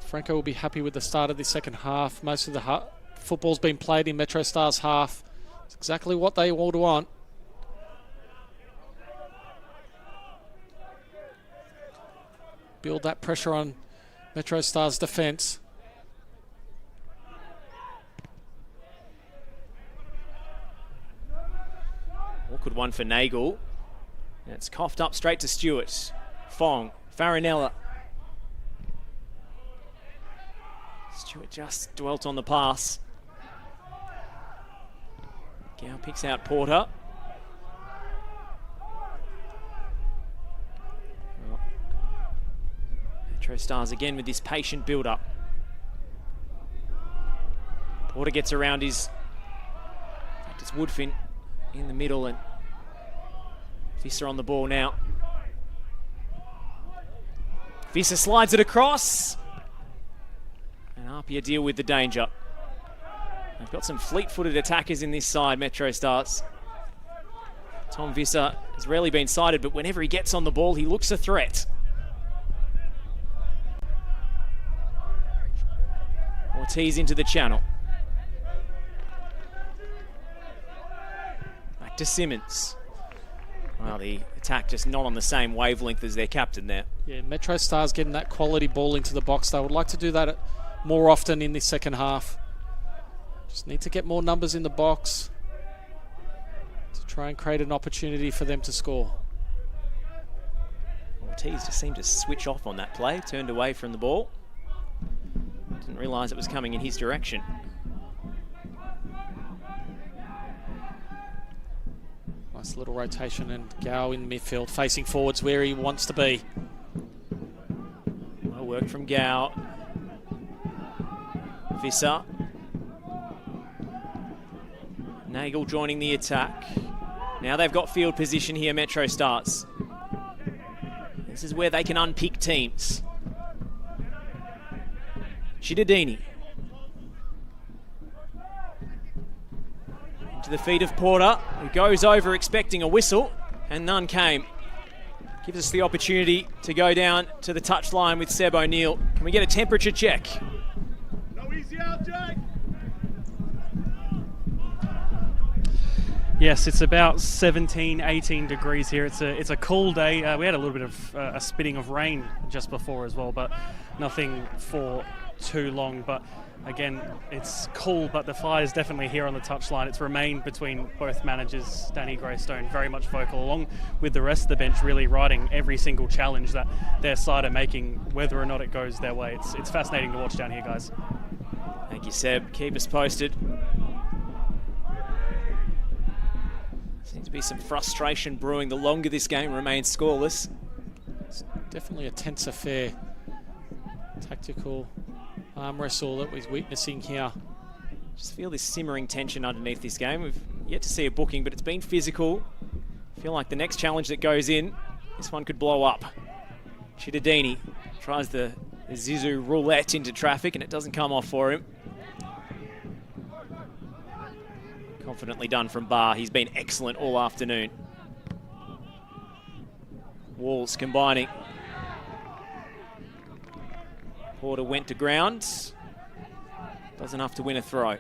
Franco will be happy with the start of the second half. Most of the football's been played in Metrostars half. It's exactly what they all want. Build that pressure on Metrostars' defence. Awkward one for Nagel. And it's coughed up straight to Stewart. Fong, Farinella. Stewart just dwelt on the pass. Gow picks out Porter. Well, Metrostars again with this patient build-up. Porter gets around his... It's Woodfin in the middle, and Visser on the ball now. Visser slides it across. And APIA deal with the danger. They've got some fleet-footed attackers in this side, Metrostars. Tom Visser has rarely been sighted, but whenever he gets on the ball, he looks a threat. Ortiz into the channel. Back to Simmons. Well, the attack just not on the same wavelength as their captain there. Yeah, Metrostars getting that quality ball into the box. They would like to do that more often in this second half. Just need to get more numbers in the box to try and create an opportunity for them to score. Ortiz just seemed to switch off on that play, turned away from the ball. Didn't realise it was coming in his direction. Nice little rotation, and Gow in midfield facing forwards where he wants to be. Well work from Gow. Visser. Nagel joining the attack. Now they've got field position here, Metrostars. This is where they can unpick teams. Chidadini. Into the feet of Porter, who goes over expecting a whistle, and none came. Gives us the opportunity to go down to the touchline with Seb O'Neill. Can we get a temperature check? No easy out, Jack. Yes, it's about 17, 18 degrees here. It's a cool day. We had a little bit of a spitting of rain just before as well, but nothing for too long. But again, it's cool, but the fire's definitely here on the touchline. It's remained between both managers. Danny Greystone very much vocal, along with the rest of the bench, really riding every single challenge that their side are making, whether or not it goes their way. It's fascinating to watch down here, guys. Thank you, Seb. Keep us posted. Seems to be some frustration brewing the longer this game remains scoreless. It's definitely a tense affair. Tactical arm wrestle that we're witnessing here. Just feel this simmering tension underneath this game. We've yet to see a booking, but it's been physical. I feel like the next challenge that goes in, this one could blow up. Chidadini tries the Zizou roulette into traffic, and it doesn't come off for him. Confidently done from Barr. He's been excellent all afternoon. Walls combining. Porter went to ground. Does enough to win a throw.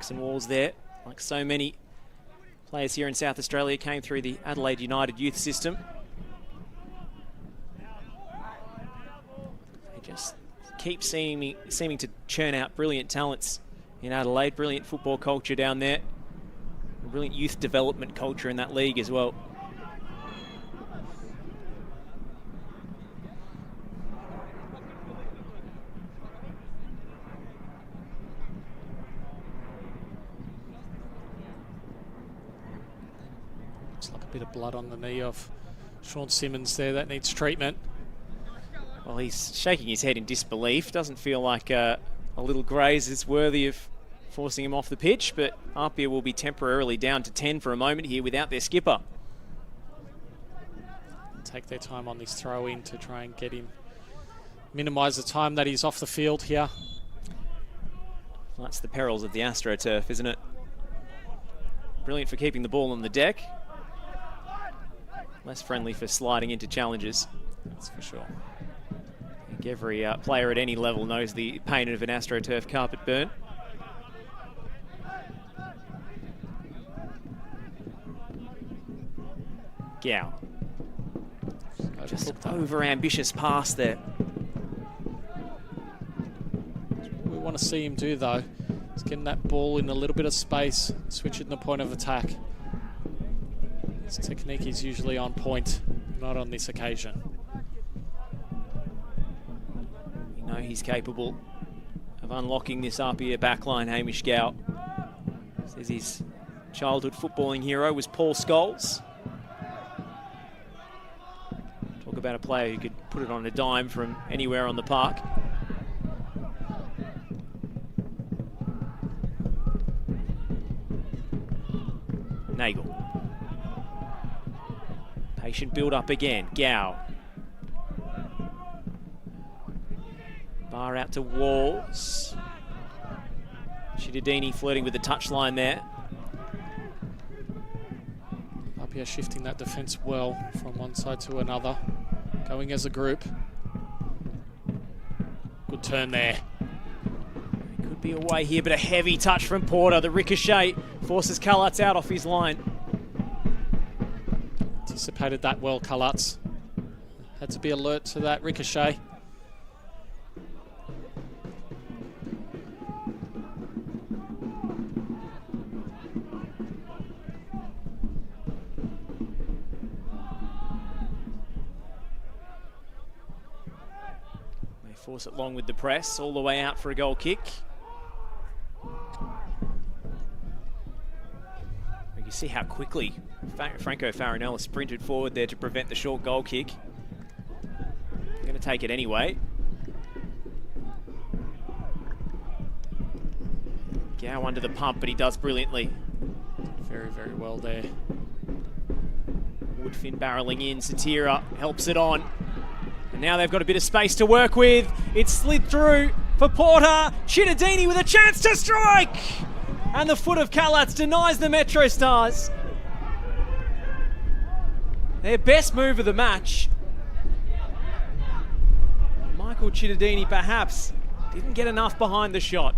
Jackson Walls there, like so many players here in South Australia, came through the Adelaide United youth system. They just keep seeming to churn out brilliant talents in Adelaide, brilliant football culture down there, brilliant youth development culture in that league as well. Looks like a bit of blood on the knee of Sean Simmons there. That needs treatment. Well, he's shaking his head in disbelief. Doesn't feel like a little graze is worthy of forcing him off the pitch, but APIA will be temporarily down to 10 for a moment here without their skipper. Take their time on this throw in to try and get him, minimise the time that he's off the field here. Well, that's the perils of the AstroTurf, isn't it? Brilliant for keeping the ball on the deck. Less friendly for sliding into challenges. That's for sure. I think every player at any level knows the pain of an AstroTurf carpet burn. Gow. Just over-ambitious pass there. What we want to see him do, though, is getting that ball in a little bit of space, switching the point of attack. His technique is usually on point, not on this occasion. We know he's capable of unlocking this APIA backline, Hamish Gow. Says his childhood footballing hero was Paul Scholes. Talk about a player who could put it on a dime from anywhere on the park. Nagel. Patient build up again. Gow. Bar out to Walls. Chittadini flirting with the touchline there. APIA shifting that defence well from one side to another. Going as a group. Good turn there. Could be away here, but a heavy touch from Porter. The ricochet forces Kalutz out off his line. Anticipated that well, Kalutz. Had to be alert to that ricochet. They force it long with the press, all the way out for a goal kick. You can see how quickly Franco Farinella sprinted forward there to prevent the short goal kick. They're going to take it anyway. Gow under the pump, but he does brilliantly. Very, very well there. Woodfin barreling in, Satira helps it on. And now they've got a bit of space to work with. It's slid through for Porter. Chittadini with a chance to strike! And the foot of Kalutz denies the Metrostars their best move of the match. Michael Chittadini perhaps didn't get enough behind the shot.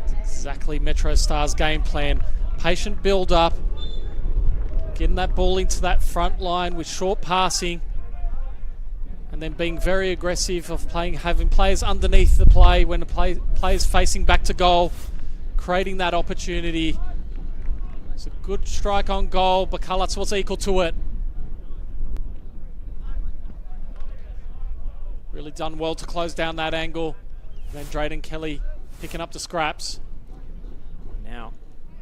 It's exactly Metrostars' game plan. Patient build up. Getting that ball into that front line with short passing. And then being very aggressive of having players underneath the play when the player's facing back to goal. Creating that opportunity. It's a good strike on goal, but Kalutz was equal to it. Really done well to close down that angle. And then Drayden Kelly picking up the scraps. Now,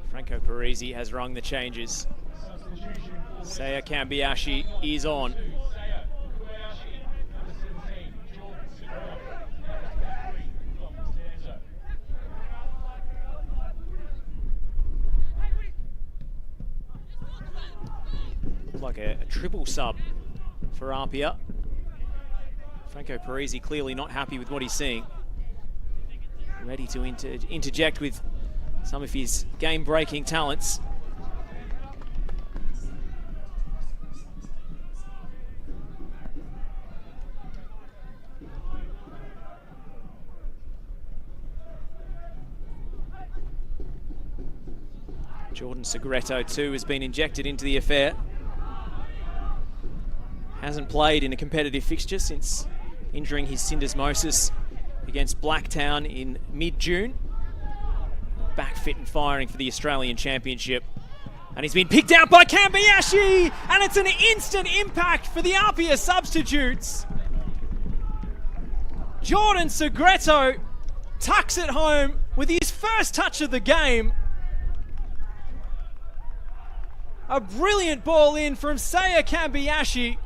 Franco Parisi has rung the changes. Seiya Kambiashi is on. Like a triple sub for APIA. Franco Parisi clearly not happy with what he's seeing. Ready to interject with some of his game-breaking talents. Jordan Segreto too has been injected into the affair. Hasn't played in a competitive fixture since injuring his syndesmosis against Blacktown in mid-June. Back fit and firing for the Australian Championship. And he's been picked out by Kambayashi, and it's an instant impact for the APIA substitutes. Jordan Segreto tucks it home with his first touch of the game. A brilliant ball in from Seiya Kambayashi.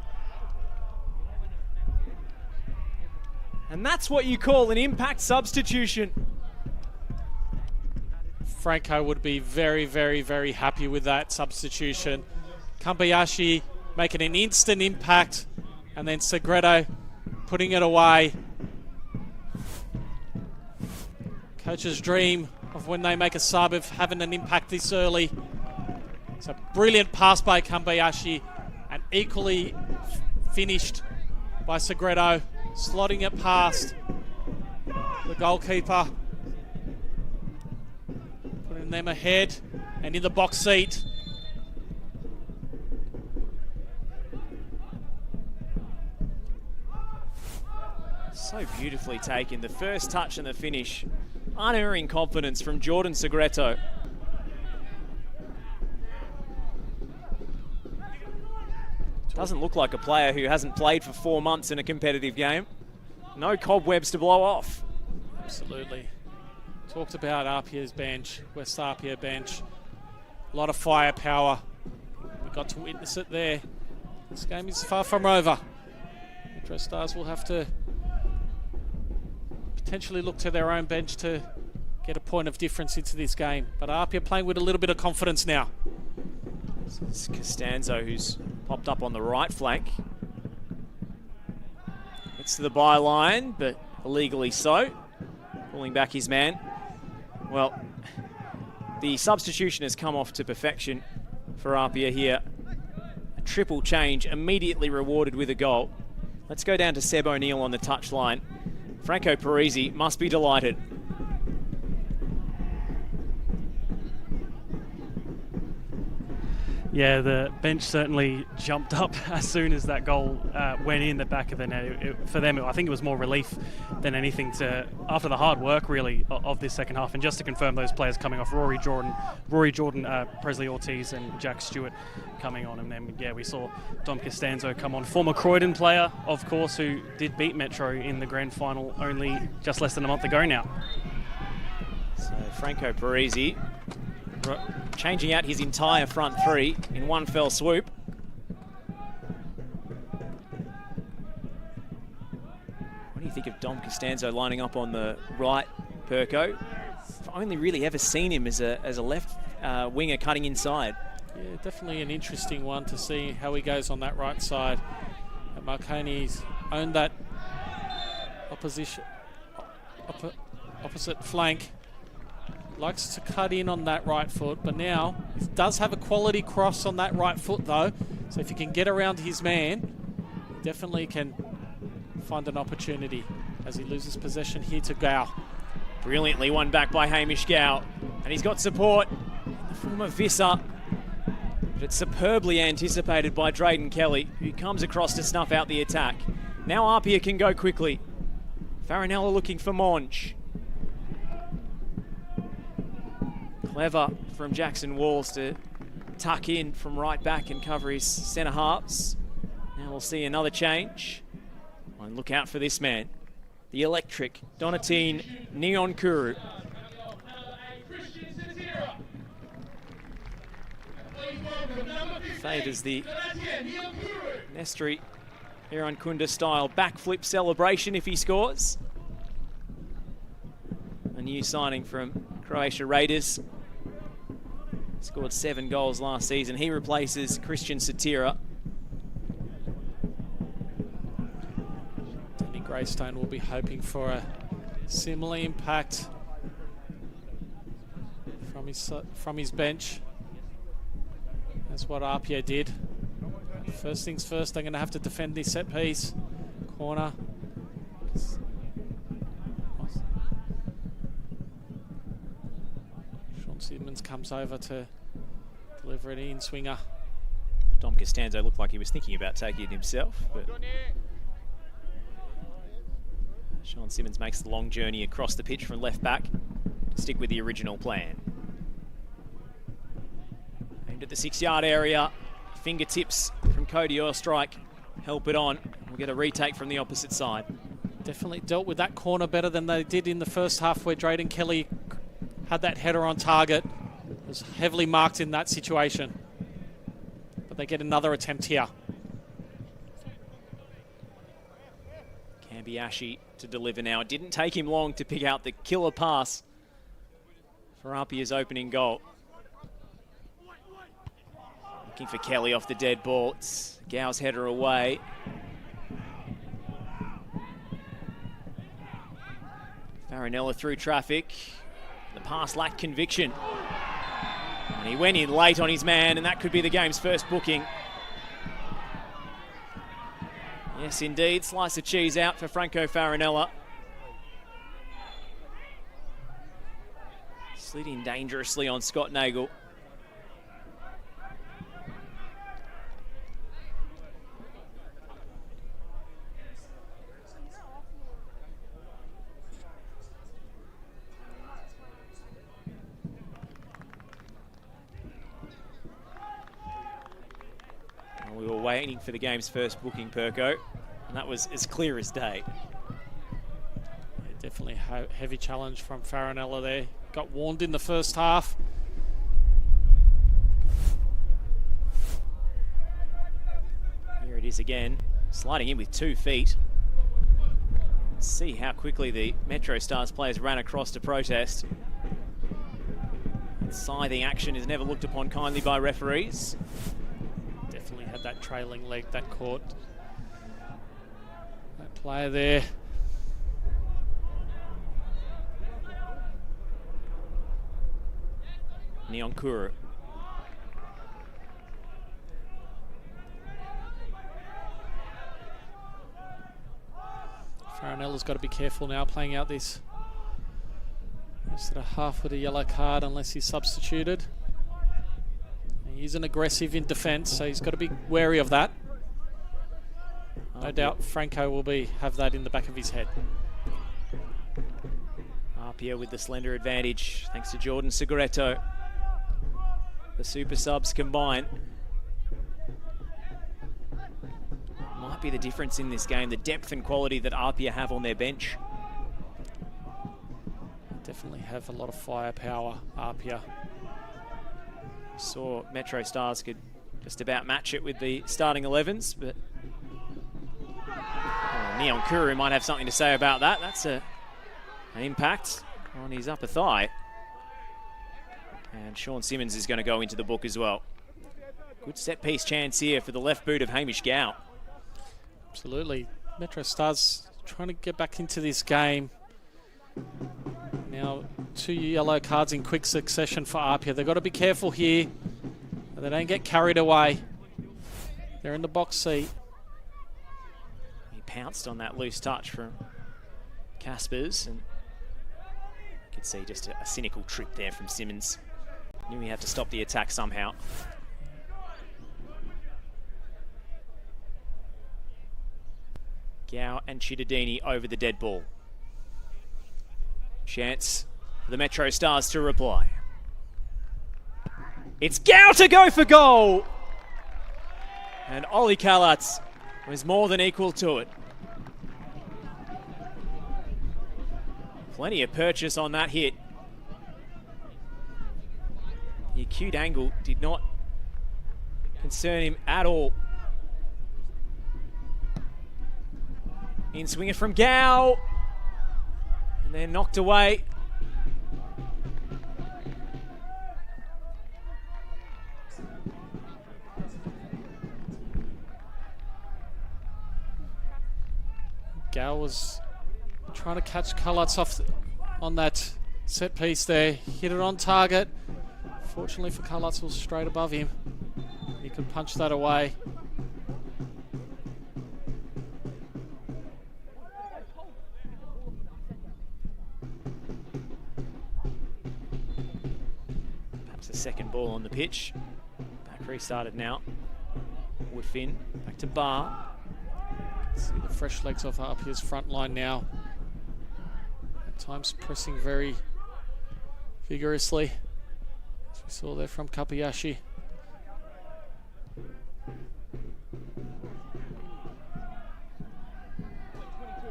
And that's what you call an impact substitution. Franco would be very, very, very happy with that substitution. Kambayashi making an instant impact, and then Segreto putting it away. Coach's dream of when they make a sub of having an impact this early. It's a brilliant pass by Kambayashi, and equally finished by Segreto, slotting it past the goalkeeper, putting them ahead and in the box seat. So beautifully taken. The first touch and the finish. Unerring confidence from Jordan Segreto. Doesn't look like a player who hasn't played for 4 months in a competitive game. No cobwebs to blow off. Absolutely. Talked about APIA's bench, West APIA bench. A lot of firepower. We got to witness it there. This game is far from over. Metrostars will have to potentially look to their own bench to get a point of difference into this game. But APIA playing with a little bit of confidence now. It's Costanzo who's popped up on the right flank. It's to the byline, but illegally so. Pulling back his man. Well, the substitution has come off to perfection for APIA here. A triple change, immediately rewarded with a goal. Let's go down to Seb O'Neill on the touchline. Franco Parisi must be delighted. Yeah, the bench certainly jumped up as soon as that goal went in the back of the net. For them, I think it was more relief than anything after the hard work, really, of this second half. And just to confirm those players coming off, Rory Jordan, Presley Ortiz and Jack Stewart coming on. And then, yeah, we saw Dom Costanzo come on. Former Croydon player, of course, who did beat Metro in the grand final only just less than a month ago now. So Franco Parisi changing out his entire front three in one fell swoop. What do you think of Dom Costanzo lining up on the right, Perko? I've only really ever seen him as a left winger cutting inside. Yeah, definitely an interesting one to see how he goes on that right side. Marconi's owned that opposite flank. Likes to cut in on that right foot, but now he does have a quality cross on that right foot though. So if he can get around his man, he definitely can find an opportunity as he loses possession here to Gao. Brilliantly won back by Hamish Gao. And he's got support in the form of Visser. But it's superbly anticipated by Drayden Kelly, who comes across to snuff out the attack. Now APIA can go quickly. Farinella looking for Monge. Clever from Jackson Walls to tuck in from right back and cover his centre halves. Now we'll see another change. And look out for this man, the electric Donatien Neonkuru. Favours the Nestri Irankunda style backflip celebration if he scores. A new signing from Croatia Raiders. Scored 7 goals last season. He replaces Christian Satira. Danny Greystone will be hoping for a similar impact from his bench. That's what APIA did. First things first, they're going to have to defend this set piece. Corner. Sean Simmons comes over to over an in-swinger. Dom Costanzo looked like he was thinking about taking it himself, but Sean Simmons makes the long journey across the pitch from left back to stick with the original plan. Aimed at the 6-yard area, fingertips from Cody Ostrike, help it on. We'll get a retake from the opposite side. Definitely dealt with that corner better than they did in the first half, where Drayden Kelly had that header on target. Was heavily marked in that situation. But they get another attempt here. Cambiashi to deliver now. It didn't take him long to pick out the killer pass for APIA's opening goal. Looking for Kelly off the dead ball. It's Gow's header away. Farinella through traffic. The pass lacked conviction. And he went in late on his man, and that could be the game's first booking. Yes, indeed. Slice of cheese out for Franco Farinella. Slid in dangerously on Scott Nagel. We were waiting for the game's first booking, Perko, and that was as clear as day. Yeah, definitely a heavy challenge from Farinella there. Got warned in the first half. Here it is again, sliding in with 2 feet. Let's see how quickly the Metrostars players ran across to protest. Scything action is never looked upon kindly by referees. Definitely had that trailing leg that caught that player there. Nyonkuru. Farinella's got to be careful now playing out this sort of half with a yellow card unless he's substituted. He's an aggressive in defence, so he's got to be wary of that. No doubt Franco will have that in the back of his head. APIA with the slender advantage thanks to Jordan Cigaretto. The super subs combine. Might be the difference in this game, the depth and quality that APIA have on their bench. Definitely have a lot of firepower, APIA. Saw Metrostars could just about match it with the starting 11s, but Nyonkuru might have something to say about that. That's an impact on his upper thigh. And Sean Simmons is going to go into the book as well. Good set-piece chance here for the left boot of Hamish Gow. Absolutely. Metrostars trying to get back into this game. Now, 2 yellow cards in quick succession for APIA. They've got to be careful here. They don't get carried away. They're in the box seat. He pounced on that loose touch from Caspers, and you could see just a cynical trip there from Simmons. Knew he had to stop the attack somehow. Gow and Chittadini over the dead ball. Chance for the Metrostars to reply. It's Gow to go for goal! And Ollie Kalatz was more than equal to it. Plenty of purchase on that hit. The acute angle did not concern him at all. In swinger from Gow. And then knocked away. Gow was trying to catch Kalatz off on that set piece there. Hit it on target. Fortunately for Kalatz, it was straight above him. He could punch that away. Perhaps the second ball on the pitch. Restarted now. Woodfin back to Barr. See the fresh legs off APIA's front line now. At times pressing very vigorously, as we saw there from Kapayashi.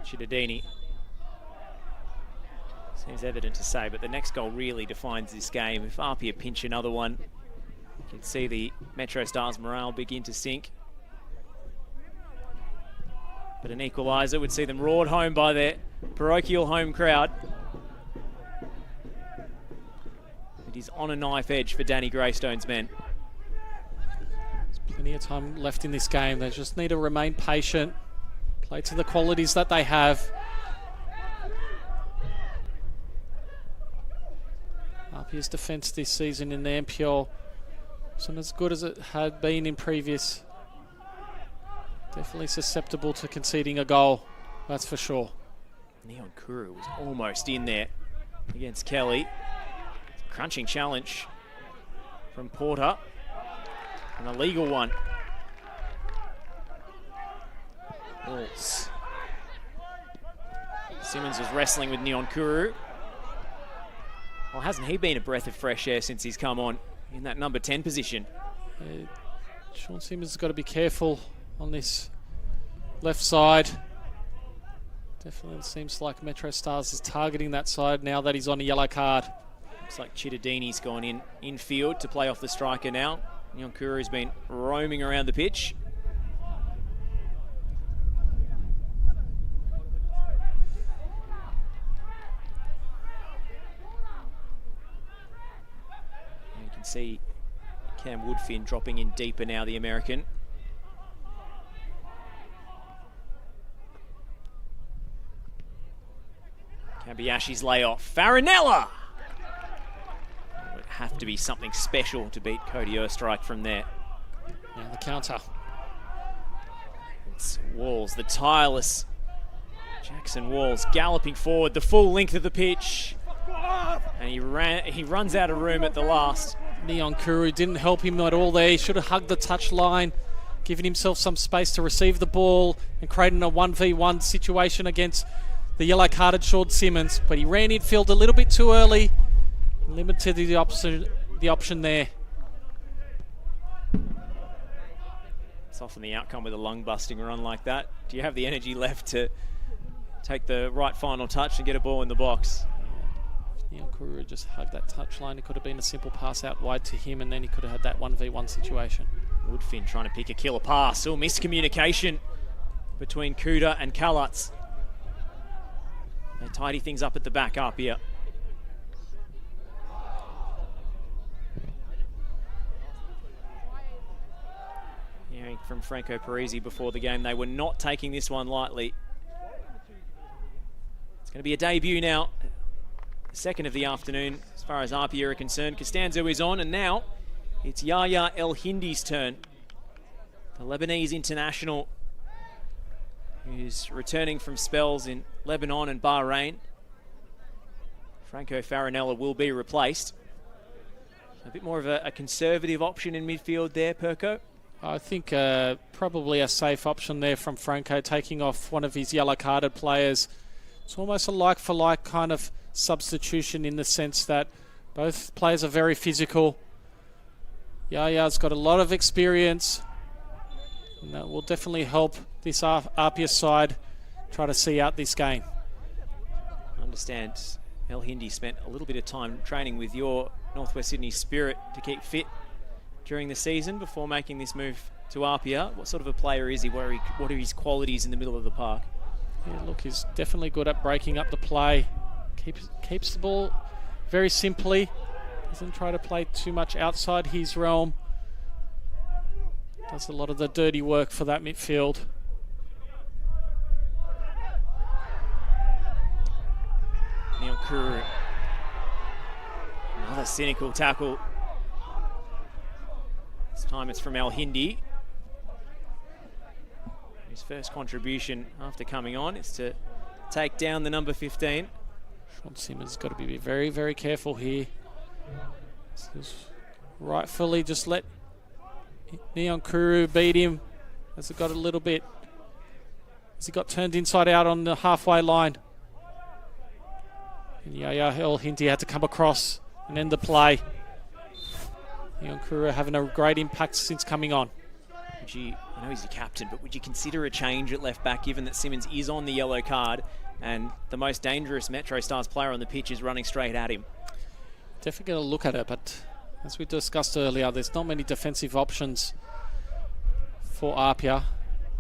Chidadini. Seems evident to say, but the next goal really defines this game. If APIA pinch another one, you can see the Metrostars morale begin to sink. But an equaliser would see them roared home by their parochial home crowd. It is on a knife edge for Danny Greystone's men. There's plenty of time left in this game. They just need to remain patient, play to the qualities that they have. APIA's defence this season in the NPL isn't as good as it had been in previous. Definitely susceptible to conceding a goal, that's for sure. Neon Kuru was almost in there against Kelly. Crunching challenge from Porter. An illegal one. Wolves. Simmons was wrestling with Neon Kuru. Well, hasn't he been a breath of fresh air since he's come on in that number 10 position? Sean Simmons has got to be careful on this left side. Definitely seems like Metrostars is targeting that side now that he's on a yellow card. Looks like Chidadini's gone infield to play off the striker now. Nyankuru's been roaming around the pitch. And you can see Cam Woodfin dropping in deeper now, the American. Kabayashi's layoff. Farinella! It would have to be something special to beat Cody Erstrike from there. And the counter. It's Walls, the tireless Jackson Walls, galloping forward the full length of the pitch. And he runs out of room at the last. Neon Kuru didn't help him at all there. He should have hugged the touch line, giving himself some space to receive the ball and creating a 1v1 situation against the yellow-carded Sean Simmons. But he ran infield a little bit too early, limited the option there. It's often the outcome with a lung-busting run like that. Do you have the energy left to take the right final touch and get a ball in the box? Neon Kuru just hugged that touch line. It could have been a simple pass out wide to him, and then he could have had that 1v1 situation. Woodfin trying to pick a killer pass. Still miscommunication between Kuda and Kalatz. They tidy things up at the back up here. Hearing from Franco Parisi before the game, they were not taking this one lightly. It's going to be a debut now. The second of the afternoon, as far as APIA are concerned. Costanzo is on, and now it's Yahya El Hindi's turn. The Lebanese international, who's returning from spells in Lebanon and Bahrain. Franco Farinella will be replaced. A bit more of a conservative option in midfield there, Perko. I think probably a safe option there from Franco, taking off one of his yellow-carded players. It's almost a like-for-like kind of substitution in the sense that both players are very physical. Yaya's got a lot of experience, and that will definitely help this APIA side try to see out this game. I understand El Hindi spent a little bit of time training with your Northwest Sydney Spirit to keep fit during the season before making this move to APIA. What sort of a player is he? What are his qualities in the middle of the park? Yeah, look, he's definitely good at breaking up the play. Keeps the ball very simply. Doesn't try to play too much outside his realm. Does a lot of the dirty work for that midfield. Neil Kuru. Another cynical tackle. This time it's from El Hindi. His first contribution after coming on is to take down the number 15. Sean Simmons has got to be very, very careful here. Rightfully just let Neon Kuru beat him. Has it got a little bit? Has he got turned inside out on the halfway line? And El Hindi had to come across and end the play. Neon Kuru having a great impact since coming on. Would you, I know he's your captain, but would you consider a change at left back given that Simmons is on the yellow card and the most dangerous Metrostars player on the pitch is running straight at him? Definitely going to look at it, but as we discussed earlier, there's not many defensive options for APIA.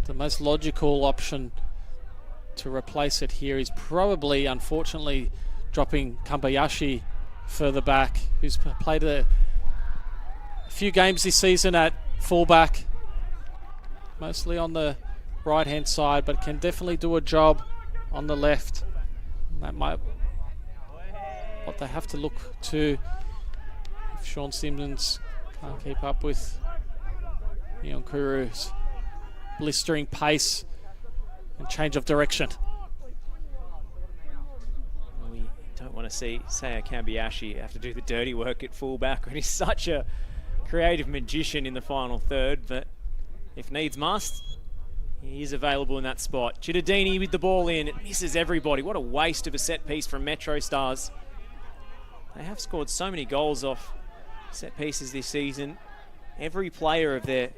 The most logical option to replace it here is probably, unfortunately, dropping Kambayashi further back, who's played a few games this season at fullback, mostly on the right-hand side, but can definitely do a job on the left. That might what they have to look to if Sean Simmons can't keep up with Neon Kuru's blistering pace and change of direction. We don't want to see Saya Kambayashi have to do the dirty work at fullback when he's such a creative magician in the final third, but if needs must, he is available in that spot. Chittadini with the ball in, it misses everybody. What a waste of a set piece from Metrostars. They have scored so many goals off set pieces this season. Every player of their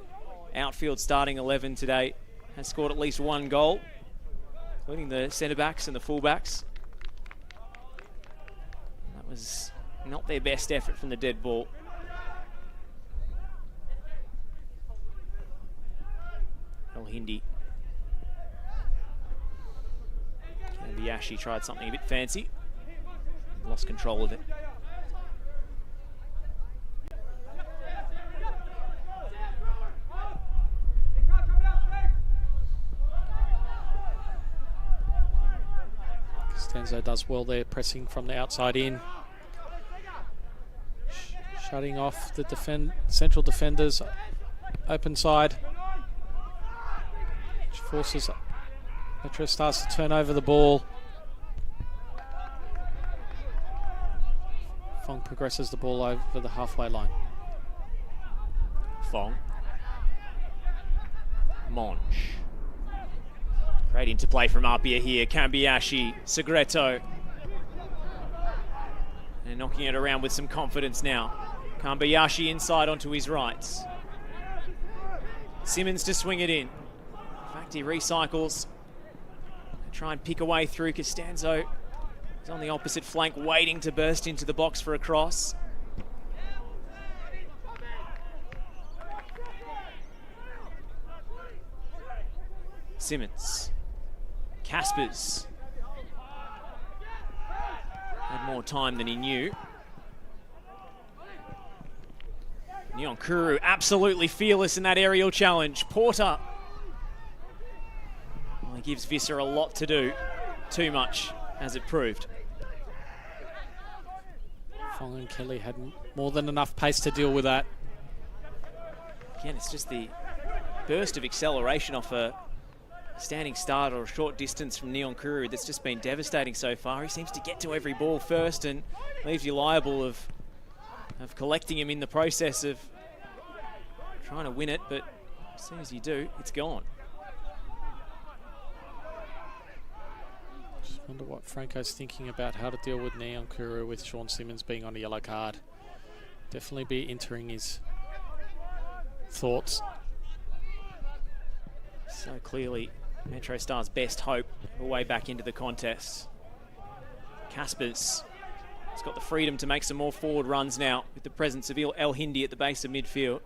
outfield starting 11 today has scored at least one goal, including the centre-backs and the full-backs. That was not their best effort from the dead ball. El Hindi. Kambayashi tried something a bit fancy. Lost control of it. Costanzo does well there, pressing from the outside in. Shutting off the central defenders, open side. Which forces Metrostars to turn over the ball. Fong progresses the ball over the halfway line. Fong. Monch. Great interplay from APIA here. Kambayashi, Segreto. And knocking it around with some confidence now. Kambayashi inside onto his right. Simmons to swing it in. In fact, he recycles. Try and pick away through. Costanzo is on the opposite flank, waiting to burst into the box for a cross. Simmons. Caspers. Had more time than he knew. Neon Kuru absolutely fearless in that aerial challenge. Porter. Well, he gives Visser a lot to do. Too much, as it proved. Fong and Kelly had more than enough pace to deal with that. Again, it's just the burst of acceleration off a standing start or a short distance from Neon Kuru that's just been devastating so far. He seems to get to every ball first and leaves you liable of collecting him in the process of trying to win it, but as soon as you do, it's gone. Just wonder what Franco's thinking about how to deal with Neon Kuru with Sean Simmons being on a yellow card. Definitely be entering his thoughts. So clearly, Metrostars' best hope a way back into the contest. Caspers has got the freedom to make some more forward runs now with the presence of El Hindi at the base of midfield.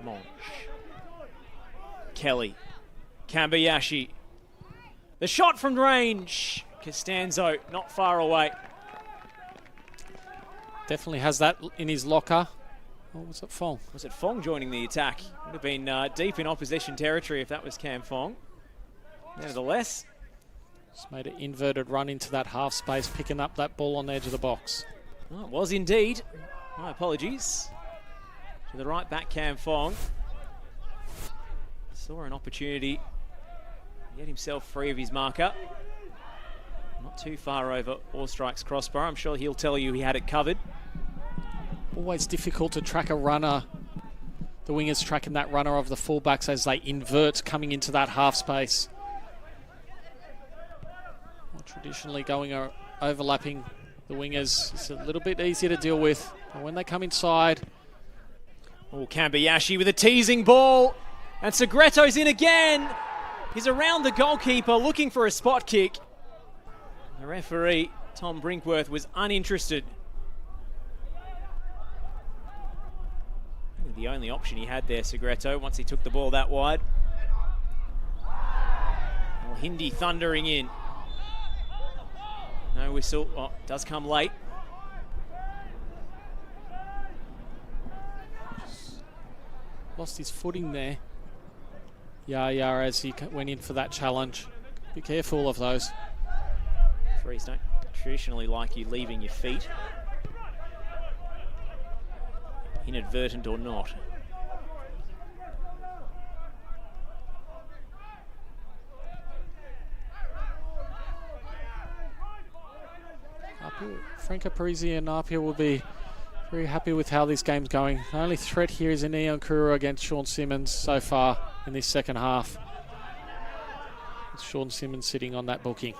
Monch. Kelly. Kambayashi. The shot from range. Costanzo not far away. Definitely has that in his locker. Oh, was it Fong? Was it Fong joining the attack? Would have been deep in opposition territory if that was Cam Fong. Nevertheless. Just made an inverted run into that half space, picking up that ball on the edge of the box. Oh, it was indeed. My apologies. To the right back, Cam Fong. Saw an opportunity to get himself free of his marker. Not too far over Ostrike's crossbar. I'm sure he'll tell you he had it covered. Always difficult to track a runner. The wingers tracking that runner of the fullbacks as they invert coming into that half space. Well, traditionally overlapping the wingers is a little bit easier to deal with. But when they come inside... Oh, Kambayashi with a teasing ball. And Segreto's in again. He's around the goalkeeper looking for a spot kick. The referee, Tom Brinkworth, was uninterested. The only option he had there, Segreto, once he took the ball that wide. Well, Hindi thundering in. No whistle. Oh, does come late. Lost his footing there. Yeah, as he went in for that challenge. Be careful of those. Referees don't traditionally like you leaving your feet. Inadvertent or not. Franco Parisi and APIA will be very happy with how this game's going. The only threat here is Neon Kuru against Sean Simmons so far in this second half. It's Sean Simmons sitting on that booking.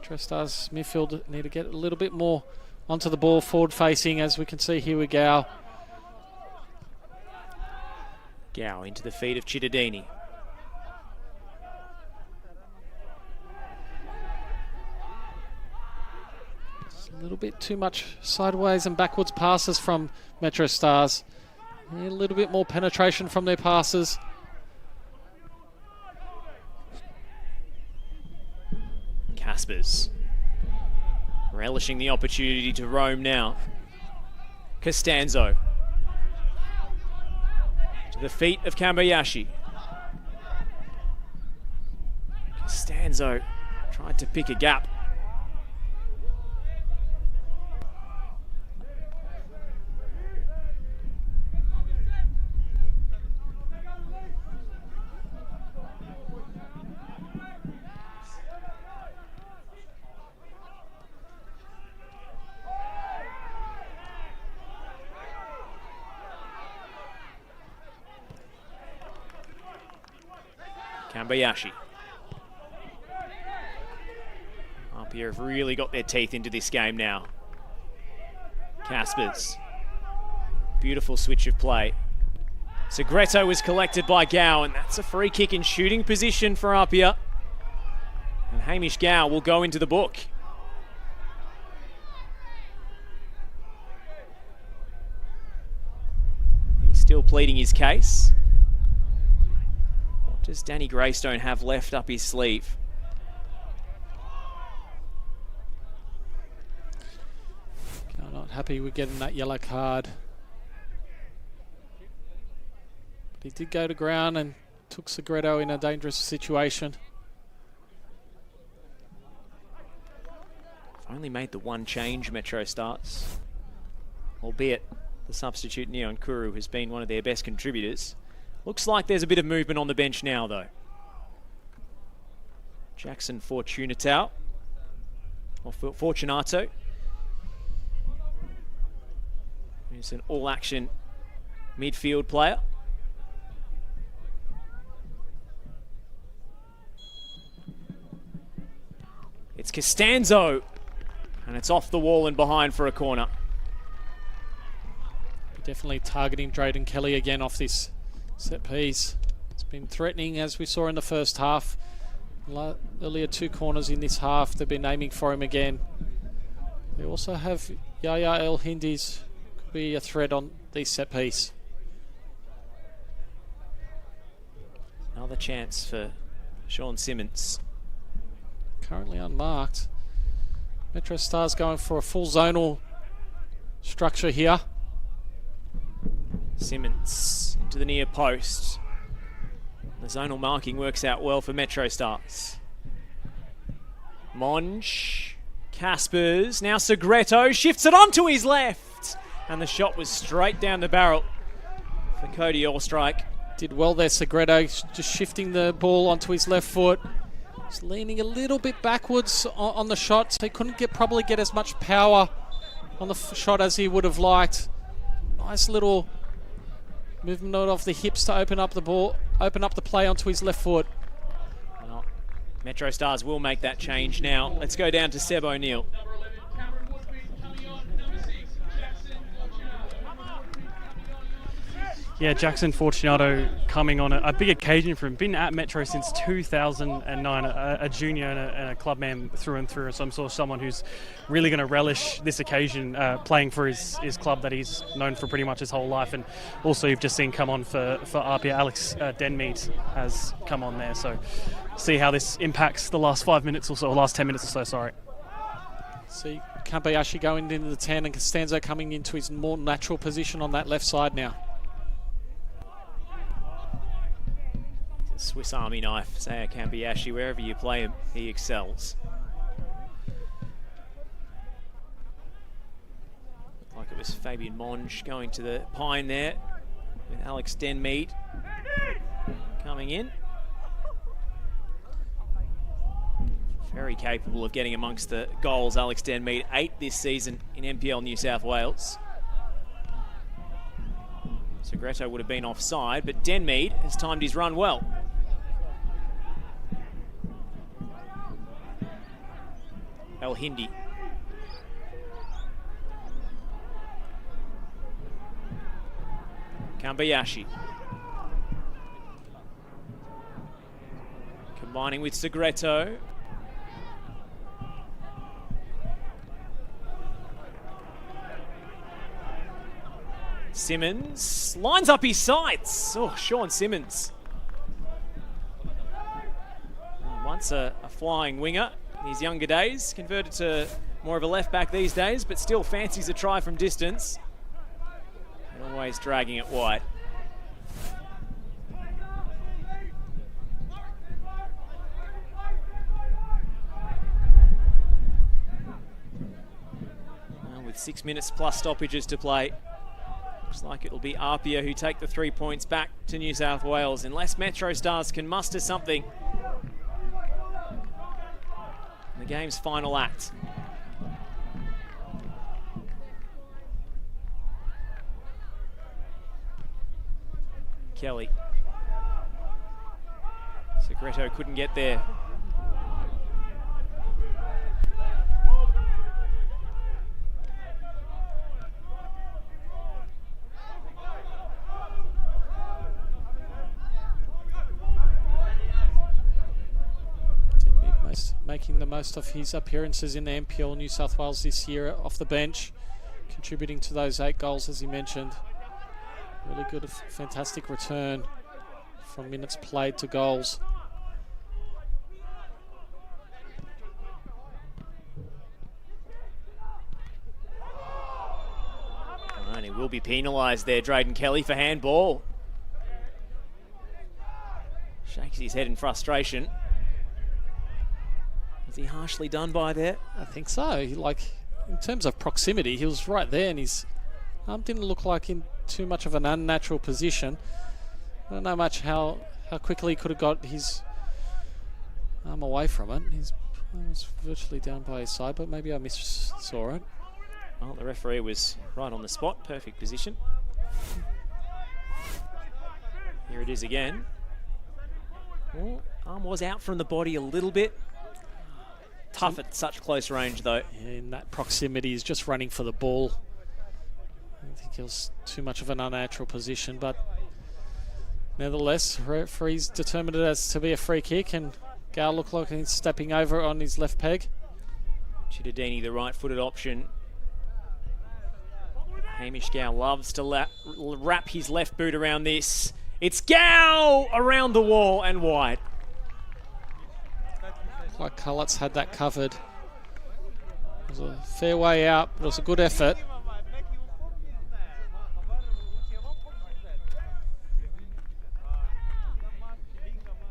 Metrostars midfield need to get a little bit more onto the ball forward facing, as we can see here with Gao. Gao into the feet of Cittadini. It's a little bit too much sideways and backwards passes from Metrostars. A little bit more penetration from their passes. Caspers relishing the opportunity to roam now. Costanzo to the feet of Kambayashi. Costanzo tried to pick a gap. Kambayashi. APIA have really got their teeth into this game now. Caspers. Beautiful switch of play. Segreto was collected by Gao, and that's a free kick in shooting position for APIA. And Hamish Gao will go into the book. He's still pleading his case. What does Danny Greystone have left up his sleeve? Not happy with getting that yellow card. But he did go to ground and took Segreto in a dangerous situation. Only made the one change, Metrostars. Albeit the substitute Neon Kuru has been one of their best contributors. Looks like there's a bit of movement on the bench now, though. Jackson Fortunato. He's an all-action midfield player. It's Costanzo. And it's off the wall and behind for a corner. Definitely targeting Drayden Kelly again off this set piece. It's been threatening, as we saw in the first half. Earlier two corners in this half, they've been aiming for him again. They also have Yaya El Hindis, could be a threat on this set piece. Another chance for Sean Simmons. Currently unmarked. Metrostars going for a full zonal structure here. Simmons into the near post. The zonal marking works out well for Metrostars. Monge, Caspers, now Segreto shifts it onto his left. And the shot was straight down the barrel for Cody Allstrike. Did well there, Segreto, just shifting the ball onto his left foot. He's leaning a little bit backwards on the shot, so he couldn't probably get as much power on the shot as he would have liked. Nice little movement off the hips to open up the ball, open up the play onto his left foot. Well, Metrostars will make that change now. Let's go down to Seb O'Neill. Yeah, Jackson Fortunato coming on a big occasion for him. Been at Metro since 2009, a junior and a clubman through and through. So I'm sort of someone who's really going to relish this occasion, playing for his club that he's known for pretty much his whole life. And also you've just seen come on for APIA, Alex Denmead has come on there. So see how this impacts the last 5 minutes or so, or last 10 minutes or so, sorry. See Kambayashi going into the 10 and Costanzo coming into his more natural position on that left side now. Swiss Army knife, Saya Kambayashi, wherever you play him, he excels. Looked like it was Fabian Monge going to the pine there with Alex Denmead coming in. Very capable of getting amongst the goals, Alex Denmead, 8 this season in NPL New South Wales. Segreto would have been offside, but Denmead has timed his run well. El Hindi. Kambayashi. Combining with Segreto. Simmons lines up his sights. Oh, Sean Simmons. Once a flying winger in his younger days, converted to more of a left back these days, but still fancies a try from distance. And always dragging it wide. Well, with 6 minutes plus stoppages to play, looks like it'll be APIA who take the 3 points back to New South Wales, unless Metrostars can muster something in the game's final act. Kelly. Segreto couldn't get there. Making the most of his appearances in the NPL New South Wales this year off the bench, contributing to those 8 goals as he mentioned. Really good, fantastic return from minutes played to goals. And he will be penalised there, Drayden Kelly, for handball. Shakes his head in frustration. Was he harshly done by there? I think so. In terms of proximity, he was right there, and his arm didn't look like in too much of an unnatural position. I don't know much how quickly he could have got his arm away from it. His arm was virtually down by his side, but maybe I saw it. Well, the referee was right on the spot. Perfect position. Here it is again. Well, arm was out from the body a little bit. Tough at such close range, though. In that proximity, he's just running for the ball. I don't think it was too much of an unnatural position, but nevertheless, referee's determined it as to be a free kick, and Gal looked like he's stepping over on his left peg. Chittadini, the right-footed option. Hamish Gow loves to wrap his left boot around this. It's Gow around the wall and wide. Like Cullett's had that covered. It was a fair way out, but it was a good effort.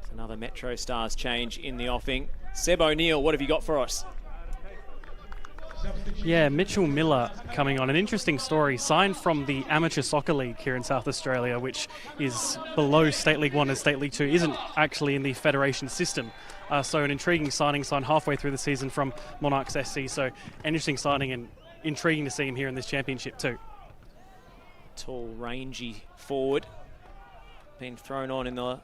It's another Metro Stars change in the offing. Seb O'Neill, what have you got for us? Yeah, Mitchell Miller coming on. An interesting story. Signed from the Amateur Soccer League here in South Australia, which is below State League 1 and State League 2, isn't actually in the federation system. So an intriguing signing, signed halfway through the season from Monarchs SC. So interesting signing and intriguing to see him here in this championship too. Tall, rangy forward. Been thrown on in the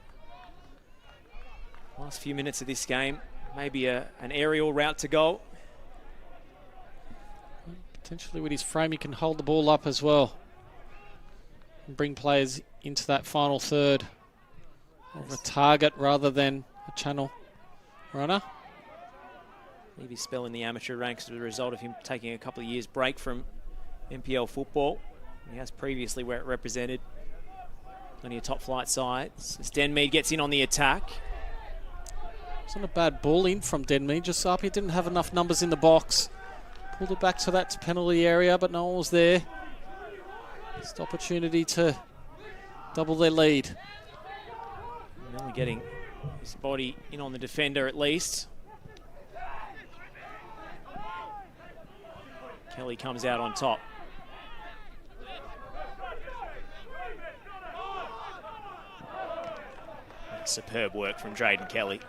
last few minutes of this game. Maybe an aerial route to goal. Potentially with his frame, he can hold the ball up as well and bring players into that final third of a target rather than a channel runner. Maybe spell in the amateur ranks as a result of him taking a couple of years break from NPL football. He has previously where it represented plenty of top flight sides. As Denmead gets in on the attack. Wasn't a bad ball in from Denmead, just APIA didn't have enough numbers in the box. Pulled it back to that penalty area, but no one was there. Just opportunity to double their lead. Now we're getting his body in on the defender at least. Kelly comes out on top. Superb work from Drayden Kelly.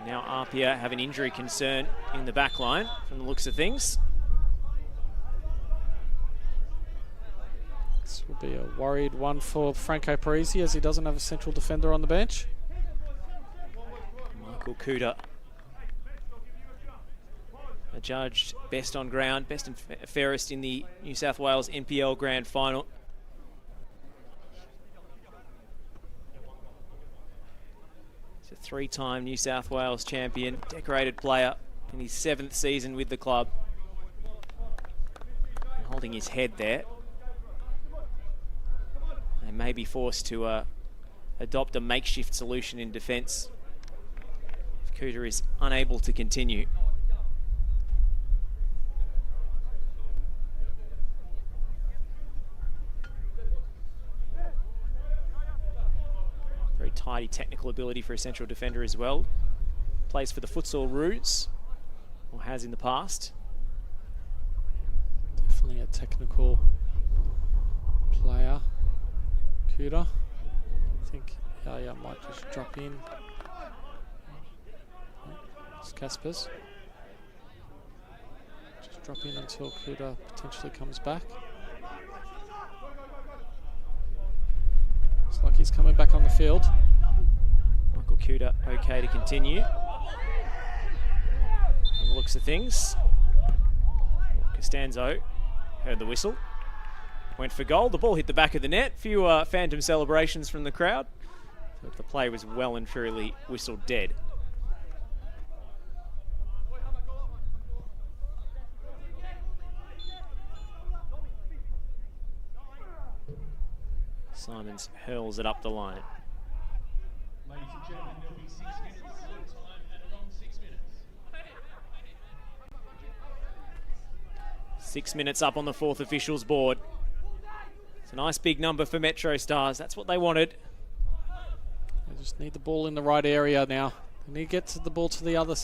Now APIA have an injury concern in the back line from the looks of things. This will be a worried one for Franco Parisi as he doesn't have a central defender on the bench. Michael Kuda adjudged best on ground, best and fairest in the New South Wales NPL Grand Final. He's a three-time New South Wales champion, decorated player in his 7th season with the club. And holding his head there. They may be forced to adopt a makeshift solution in defence if Kuda is unable to continue. Very tidy technical ability for a central defender as well. Plays for the Futsal Roos, or has in the past. Definitely a technical player, Kuda. I think Yaya might just drop in. It's Caspers. Just drop in until Kuda potentially comes back. Looks like he's coming back on the field. Michael Kuda okay to continue. From the looks of things. Costanzo heard the whistle. Went for goal. The ball hit the back of the net. Few phantom celebrations from the crowd. But the play was well and truly whistled dead. Simons hurls it up the line. Ladies and gentlemen, there'll be 6 minutes of time and along 6 minutes. 6 minutes up on the 4th officials board. It's a nice big number for Metrostars. That's what they wanted. They just need the ball in the right area now. They need to get to the ball to the other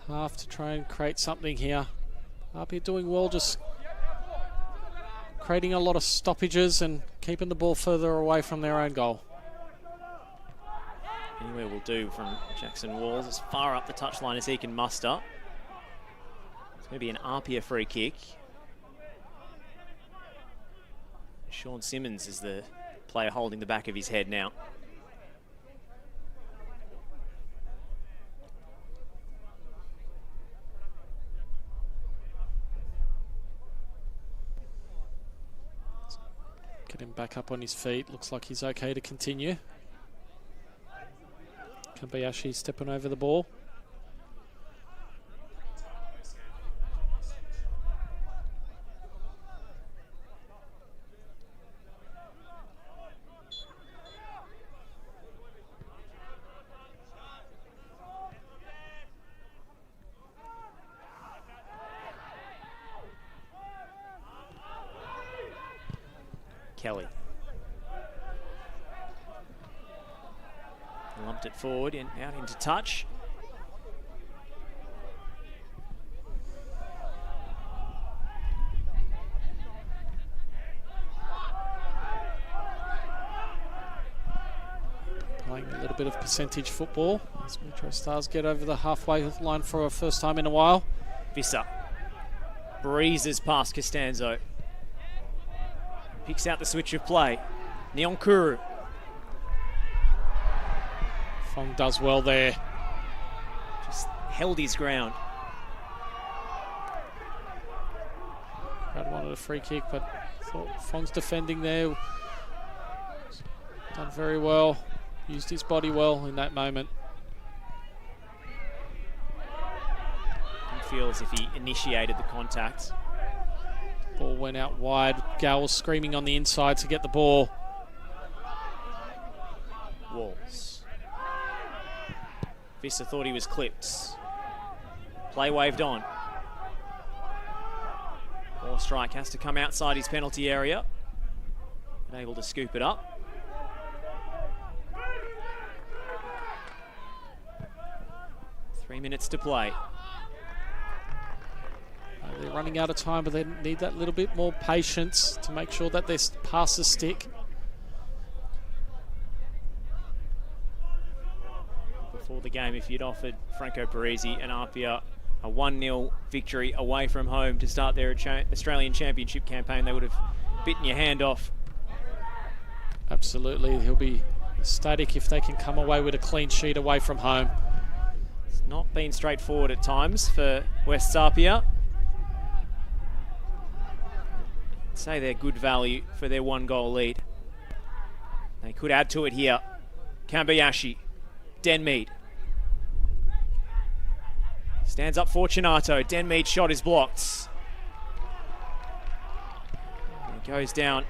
half to try and create something here. APIA doing well, just creating a lot of stoppages and keeping the ball further away from their own goal. Anywhere will do from Jackson Walls, as far up the touchline as he can muster. It's going to be an APIA free kick. Sean Simmons is the player holding the back of his head now. Get him back up on his feet. Looks like he's okay to continue. Kabayashi stepping over the ball. Kelly. Lumped it forward and out into touch. playing a little bit of percentage football as Metrostars get over the halfway line for a first time in a while. Visser breezes past Costanzo. Picks out the switch of play. Nyonkuru. Fong does well there. Just held his ground. Brad wanted a free kick, but thought Fong's defending there. Done very well. Used his body well in that moment. Didn't feel as if he initiated the contact. Ball went out wide. Gal was screaming on the inside to get the ball. Walls. Visser thought he was clipped. Play waved on. Ball strike has to come outside his penalty area. Able to scoop it up. Three minutes to play. They're running out of time, but they need that little bit more patience to make sure that their passes stick. Before the game, if you'd offered Franco Parisi and APIA a 1-0 victory away from home to start their Australian Championship campaign, they would have bitten your hand off. Absolutely, he'll be ecstatic if they can come away with a clean sheet away from home. It's not been straightforward at times for West APIA. I'd say they're good value for their 1-goal lead. They could add to it here. Kambayashi, Denmead. Stands up Fortunato. Denmead's shot is blocked. He goes down,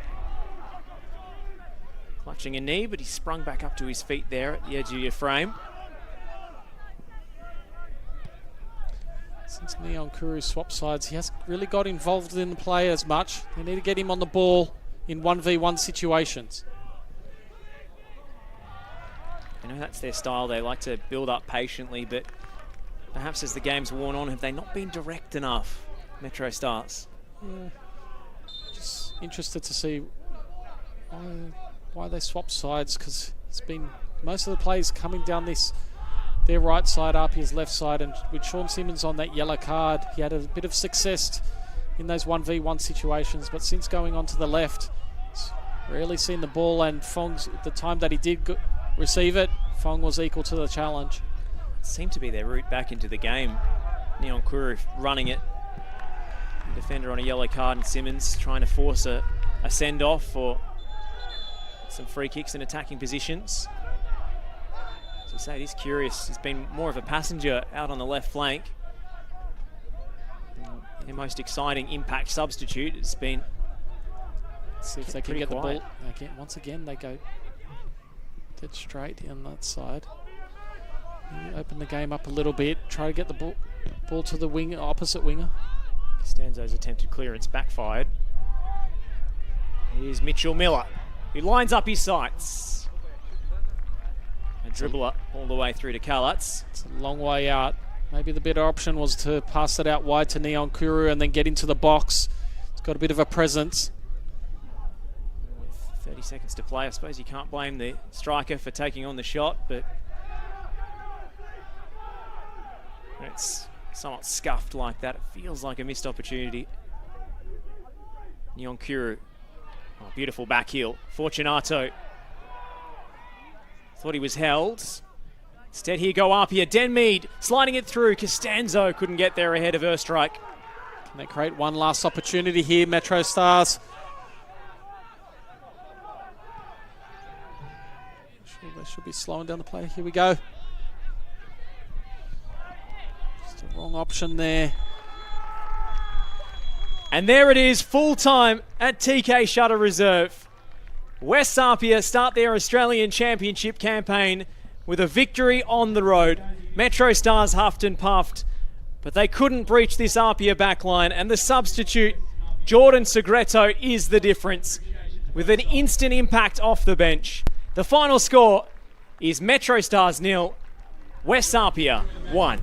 clutching a knee, but he sprung back up to his feet there at the edge of your frame. Since Nyonkuru swapped sides, he hasn't really got involved in the play as much. They need to get him on the ball in 1v1 situations. I know that's their style. They like to build up patiently, but perhaps as the game's worn on, have they not been direct enough, Metrostars? Yeah. Just interested to see why they swapped sides, because it's been most of the plays coming down their right side, APIA's left side, and with Sean Simmons on that yellow card, he had a bit of success in those 1v1 situations, but since going on to the left, it's rarely seen the ball, and Fong's, the time that he did receive it, Fong was equal to the challenge. It seemed to be their route back into the game. Nyonkuru running it. The defender on a yellow card, and Simmons trying to force a send-off or some free kicks in attacking positions. As I say, it is curious. He's been more of a passenger out on the left flank. And their most exciting impact substitute has been. Let's see if they can get quiet. the ball. Again, once again, they go dead straight on that side. Open the game up a little bit. Try to get the ball to the wing, opposite winger. Costanzo's attempted clearance backfired. Here's Mitchell Miller, who lines up his sights. A dribbler all the way through to Kalats. It's a long way out. Maybe the better option was to pass it out wide to Nyonkuru and then get into the box. It's got a bit of a presence. With 30 seconds to play, I suppose you can't blame the striker for taking on the shot, but it's somewhat scuffed like that. It feels like a missed opportunity. Nyonkuru. Oh, beautiful back heel. Fortunato. Thought he was held. Instead, here go APIA. Denmead sliding it through. Costanzo couldn't get there ahead of Erstrike. Can they create one last opportunity here, Metrostars? They should be slowing down the play. Here we go. Just a wrong option there. And there it is, full time at TK Shutter Reserve. West APIA start their Australian Championship campaign with a victory on the road. Metrostars huffed and puffed, but they couldn't breach this APIA backline, and the substitute, Jordan Segreto, is the difference. With an instant impact off the bench. The final score is Metrostars 0, West APIA 1.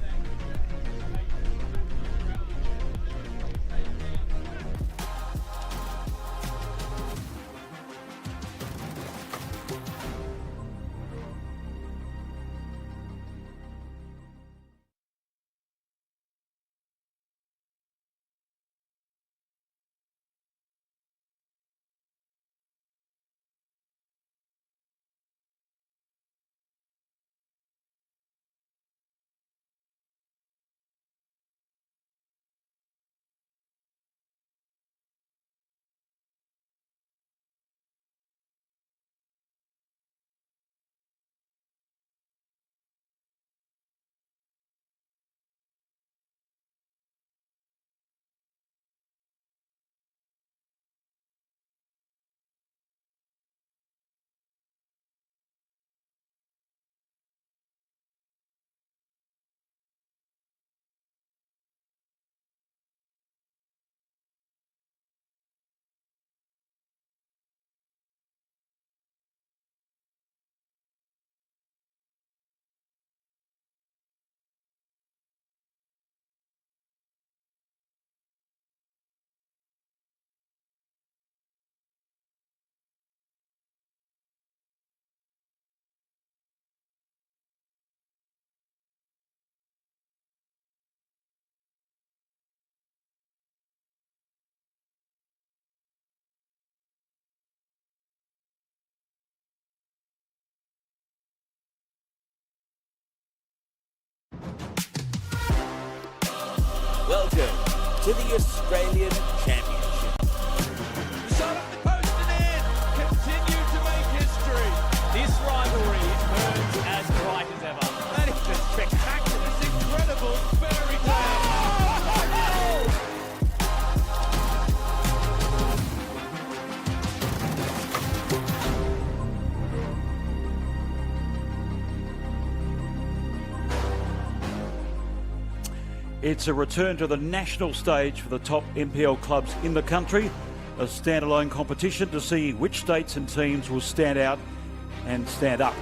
Welcome to the Australian Championship. Shot at the post and in. Continue to make history. This rivalry burns as bright as ever. That is just spectacular. It's incredible fairy tale. It's a return to the national stage for the top NPL clubs in the country. A standalone competition to see which states and teams will stand out and stand up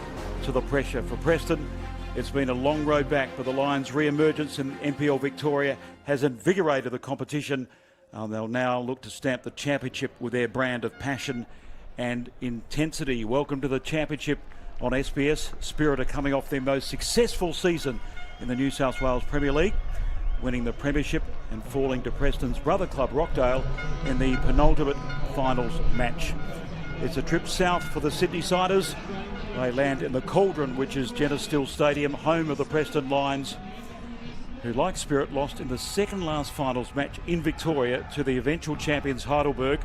to the pressure for Preston. It's been a long road back, but the Lions' re-emergence in NPL Victoria has invigorated the competition. They'll now look to stamp the championship with their brand of passion and intensity. Welcome to the championship on SBS. Spirit are coming off their most successful season in the New South Wales Premier League, winning the premiership and falling to Preston's brother club Rockdale in the penultimate finals match. It's a trip south for the Sydney Siders. They land in the Cauldron, which is Jenna Still Stadium, home of the Preston Lions, who, like Spirit, lost in the second last finals match in Victoria to the eventual champions Heidelberg,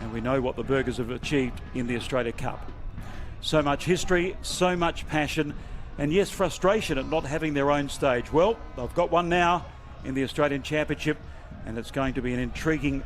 and we know what the Burgers have achieved in the Australia Cup. So much history, so much passion, and yes, frustration at not having their own stage. Well, they've got one now in the Australian Championship, and it's going to be an intriguing